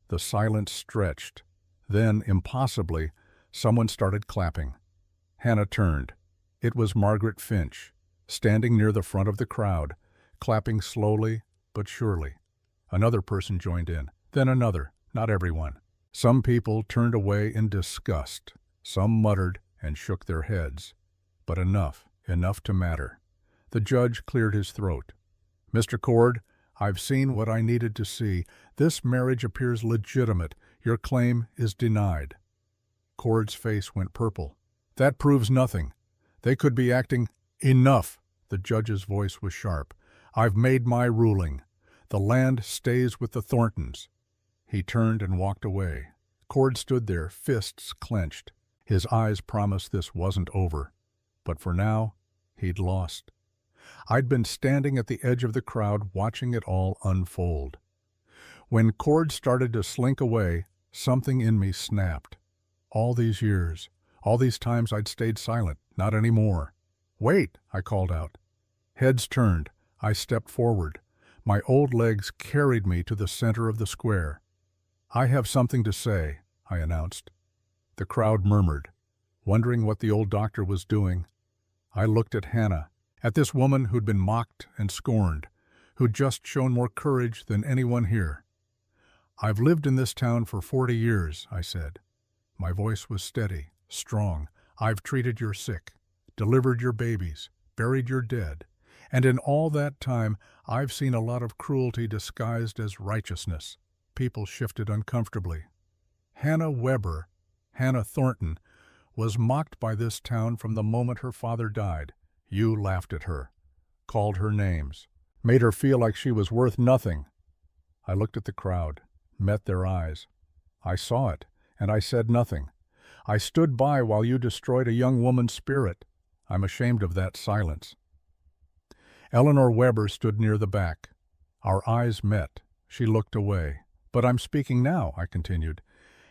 The silence stretched. Then, impossibly, someone started clapping. Hannah turned. It was Margaret Finch, standing near the front of the crowd, clapping slowly but surely. Another person joined in, then another, not everyone. Some people turned away in disgust. Some muttered and shook their heads. But enough to matter. The judge cleared his throat. "Mr. Cord, I've seen what I needed to see. This marriage appears legitimate. Your claim is denied." Cord's face went purple. "That proves nothing. They could be acting—" "Enough!" The judge's voice was sharp. "I've made my ruling. The land stays with the Thorntons." He turned and walked away. Cord stood there, fists clenched. His eyes promised this wasn't over. But for now, he'd lost. I'd been standing at the edge of the crowd watching it all unfold. When Cord started to slink away, something in me snapped. All these years, all these times I'd stayed silent, not anymore. "Wait," I called out. Heads turned. I stepped forward. My old legs carried me to the center of the square. "I have something to say," I announced. The crowd murmured, wondering what the old doctor was doing. I looked at Hannah, at this woman who'd been mocked and scorned, who'd just shown more courage than anyone here. "I've lived in this town for 40 years, I said. My voice was steady, strong. "I've treated your sick, delivered your babies, buried your dead, and in all that time I've seen a lot of cruelty disguised as righteousness." People shifted uncomfortably. Hannah Weber, Hannah Thornton, was mocked by this town from the moment her father died. You laughed at her, called her names, made her feel like she was worth nothing. I looked at the crowd, met their eyes. I saw it, and I said nothing. I stood by while you destroyed a young woman's spirit. I'm ashamed of that silence. Eleanor Weber stood near the back. Our eyes met. She looked away. "But I'm speaking now," I continued.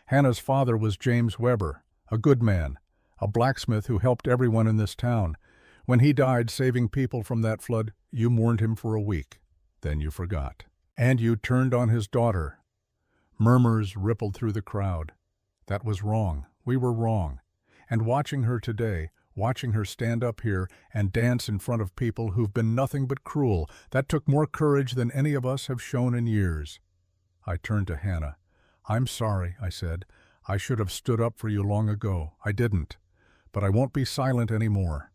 "Hannah's father was James Weber, a good man, a blacksmith who helped everyone in this town. When he died saving people from that flood, you mourned him for a week. Then you forgot. And you turned on his daughter." Murmurs rippled through the crowd. That was wrong. We were wrong. And watching her today, watching her stand up here and dance in front of people who've been nothing but cruel, that took more courage than any of us have shown in years. I turned to Hannah. "I'm sorry," I said. "I should have stood up for you long ago. I didn't. But I won't be silent anymore."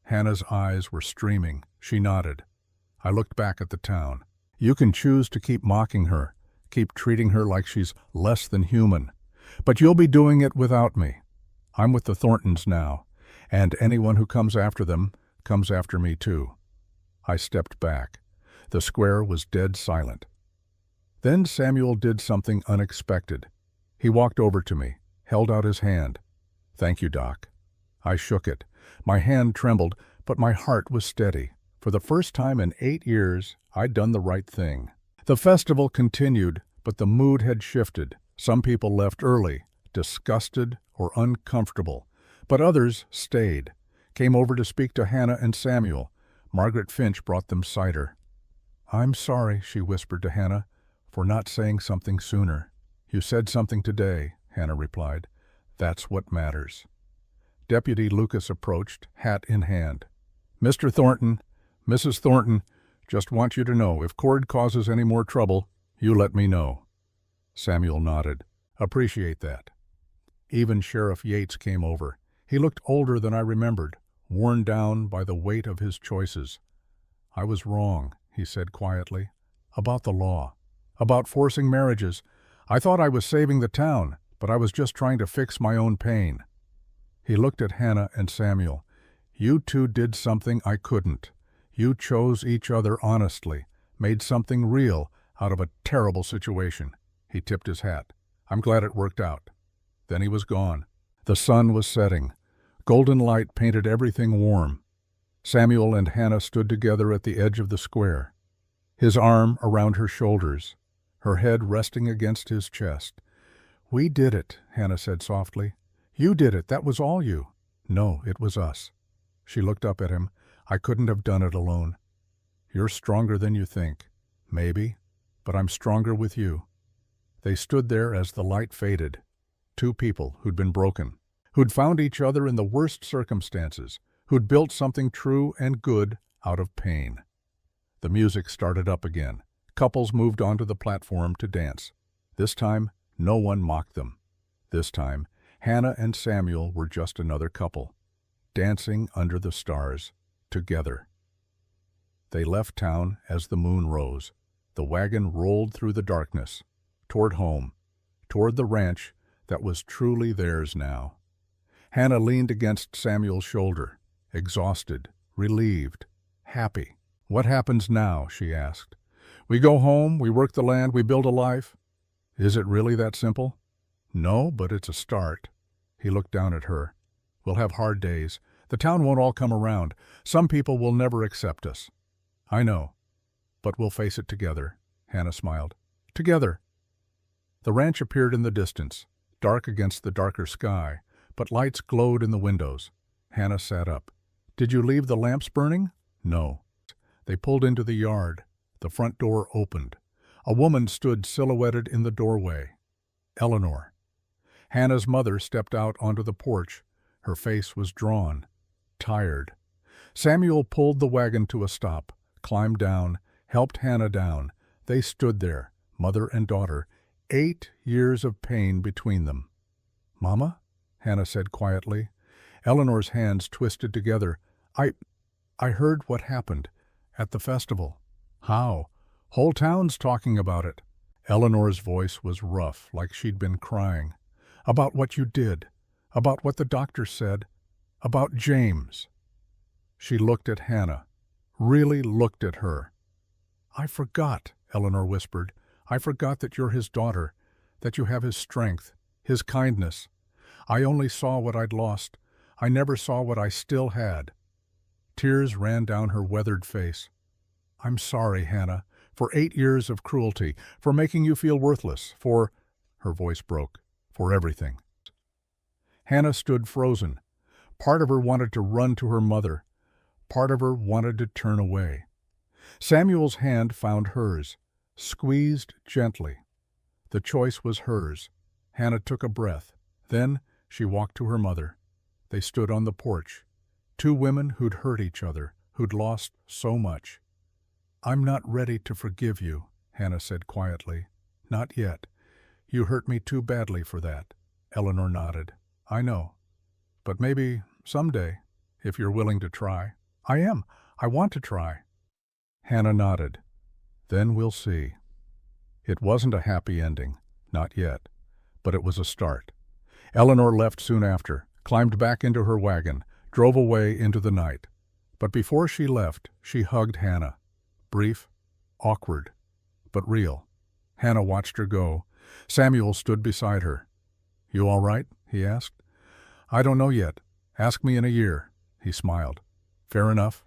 Hannah's eyes were streaming. She nodded. I looked back at the town. "You can choose to keep mocking her, keep treating her like she's less than human. But you'll be doing it without me. I'm with the Thorntons now, and anyone who comes after them comes after me too." I stepped back. The square was dead silent. Then Samuel did something unexpected. He walked over to me, held out his hand. "Thank you, Doc." I shook it. My hand trembled, but my heart was steady. For the first time in 8 years, I'd done the right thing. The festival continued, but the mood had shifted. Some people left early, disgusted or uncomfortable, but others stayed, came over to speak to Hannah and Samuel. Margaret Finch brought them cider. "I'm sorry," she whispered to Hannah, "for not saying something sooner." "You said something today," Hannah replied. "That's what matters." Deputy Lucas approached, hat in hand. "Mr. Thornton, Mrs. Thornton, just want you to know, if Cord causes any more trouble, you let me know." Samuel nodded. "Appreciate that." Even Sheriff Yates came over. He looked older than I remembered, worn down by the weight of his choices. "I was wrong," he said quietly, "about the law, about forcing marriages. I thought I was saving the town, but I was just trying to fix my own pain." He looked at Hannah and Samuel. "You two did something I couldn't. You chose each other honestly, made something real out of a terrible situation." He tipped his hat. "I'm glad it worked out." Then he was gone. The sun was setting. Golden light painted everything warm. Samuel and Hannah stood together at the edge of the square, his arm around her shoulders, her head resting against his chest. "We did it," Hannah said softly. "You did it. That was all you." "No, it was us." She looked up at him. "I couldn't have done it alone." "You're stronger than you think." "Maybe, but I'm stronger with you." They stood there as the light faded. Two people who'd been broken, who'd found each other in the worst circumstances, who'd built something true and good out of pain. The music started up again. Couples moved onto the platform to dance. This time, no one mocked them. This time, Hannah and Samuel were just another couple, dancing under the stars, together. They left town as the moon rose. The wagon rolled through the darkness, toward home, toward the ranch that was truly theirs now. Hannah leaned against Samuel's shoulder, exhausted, relieved, happy. "What happens now?" she asked. "We go home, we work the land, we build a life." Is it really that simple? No, but it's a start. He looked down at her. We'll have hard days. The town won't all come around. Some people will never accept us. I know, but we'll face it together. Hannah smiled. Together. The ranch appeared in the distance, dark against the darker sky, but lights glowed in the windows. Hannah sat up. Did you leave the lamps burning? No. They pulled into the yard. The front door opened. A woman stood silhouetted in the doorway. Eleanor. Hannah's mother stepped out onto the porch. Her face was drawn, tired. Samuel pulled the wagon to a stop, climbed down, helped Hannah down. They stood there, mother and daughter, 8 years of pain between them. Mama? Hannah said quietly. Eleanor's hands twisted together. I heard what happened at the festival. How? Whole town's talking about it. Eleanor's voice was rough, like she'd been crying. About what you did, about what the doctor said, about James. She looked at Hannah, really looked at her. I forgot, Eleanor whispered. I forgot that you're his daughter, that you have his strength, his kindness. I only saw what I'd lost. I never saw what I still had. Tears ran down her weathered face. I'm sorry, Hannah, for 8 years of cruelty, for making you feel worthless, for... Her voice broke. For everything. Hannah stood frozen. Part of her wanted to run to her mother. Part of her wanted to turn away. Samuel's hand found hers, squeezed gently. The choice was hers. Hannah took a breath. Then she walked to her mother. They stood on the porch. 2 women who'd hurt each other, who'd lost so much. I'm not ready to forgive you, Hannah said quietly. Not yet. You hurt me too badly for that. Eleanor nodded. I know. But maybe someday, if you're willing to try. I am. I want to try. Hannah nodded. Then we'll see. It wasn't a happy ending. Not yet. But it was a start. Eleanor left soon after, climbed back into her wagon, drove away into the night. But before she left, she hugged Hannah. Brief, awkward, but real. Hannah watched her go. Samuel stood beside her. You all right? He asked. I don't know yet. Ask me in a year. He smiled. Fair enough.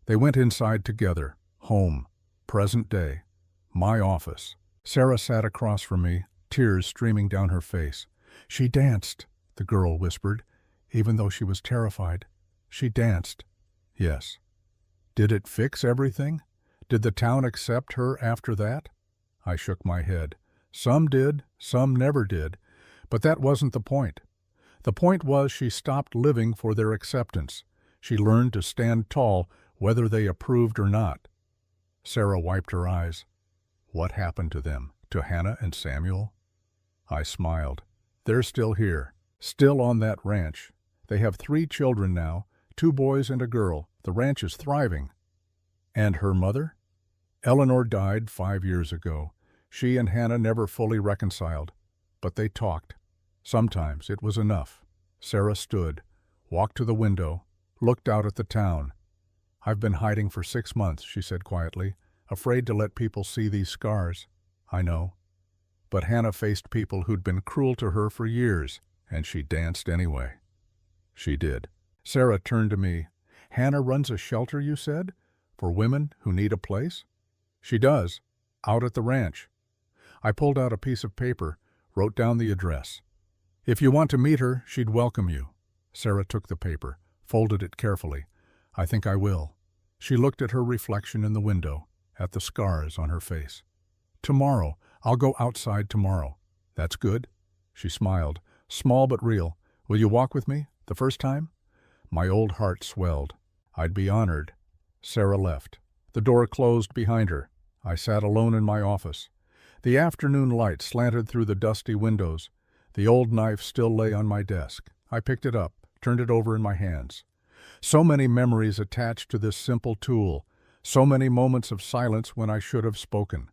They went inside together. Home. Present day. My office. Sarah sat across from me, tears streaming down her face. She danced, the girl whispered, even though she was terrified. She danced. Yes. Did it fix everything? Did the town accept her after that? I shook my head. Some did, some never did. But that wasn't the point. The point was she stopped living for their acceptance. She learned to stand tall, whether they approved or not. Sarah wiped her eyes. What happened to them? To Hannah and Samuel? I smiled. They're still here, still on that ranch. They have 3 children now, 2 boys and a girl. The ranch is thriving. And her mother? Eleanor died 5 years ago. She and Hannah never fully reconciled, but they talked. Sometimes it was enough. Sarah stood, walked to the window, looked out at the town. I've been hiding for 6 months, she said quietly, afraid to let people see these scars. I know. But Hannah faced people who'd been cruel to her for years, and she danced anyway. She did. Sarah turned to me. Hannah runs a shelter, you said? For women who need a place? She does. Out at the ranch. I pulled out a piece of paper, wrote down the address. If you want to meet her, she'd welcome you. Sarah took the paper, folded it carefully. I think I will. She looked at her reflection in the window, at the scars on her face. Tomorrow. I'll go outside tomorrow. That's good. She smiled, small but real. Will you walk with me, the first time? My old heart swelled. I'd be honored. Sarah left. The door closed behind her. I sat alone in my office. The afternoon light slanted through the dusty windows. The old knife still lay on my desk. I picked it up, turned it over in my hands. So many memories attached to this simple tool, so many moments of silence when I should have spoken.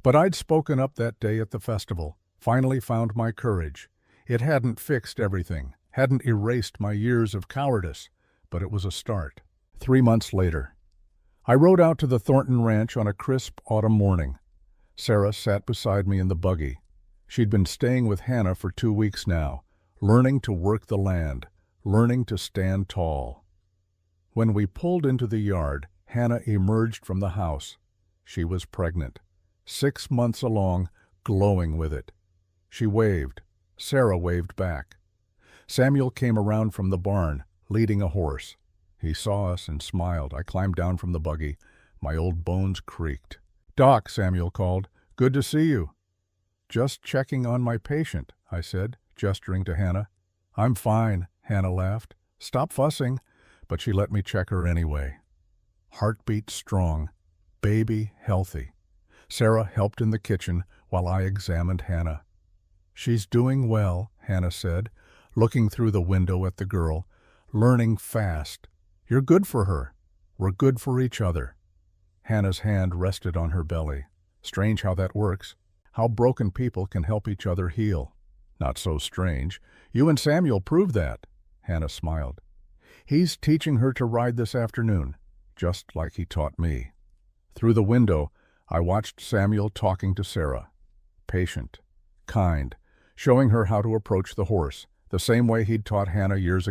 But I'd spoken up that day at the festival, finally found my courage. It hadn't fixed everything, hadn't erased my years of cowardice, but it was a start. 3 months later. I rode out to the Thornton Ranch on a crisp autumn morning. Sarah sat beside me in the buggy. She'd been staying with Hannah for 2 weeks now, learning to work the land, learning to stand tall. When we pulled into the yard, Hannah emerged from the house. She was pregnant, 6 months along, glowing with it. She waved. Sarah waved back. Samuel came around from the barn, leading a horse. He saw us and smiled. I climbed down from the buggy. My old bones creaked. "Doc," Samuel called, "good to see you." "Just checking on my patient," I said, gesturing to Hannah. "I'm fine," Hannah laughed. "Stop fussing," but she let me check her anyway. Heartbeat strong, baby healthy. Sarah helped in the kitchen while I examined Hannah. "She's doing well," Hannah said, looking through the window at the girl, "learning fast. You're good for her. We're good for each other." Hannah's hand rested on her belly. Strange how that works. How broken people can help each other heal. Not so strange. You and Samuel proved that. Hannah smiled. He's teaching her to ride this afternoon, just like he taught me. Through the window, I watched Samuel talking to Sarah. Patient, kind, showing her how to approach the horse, the same way he'd taught Hannah years ago.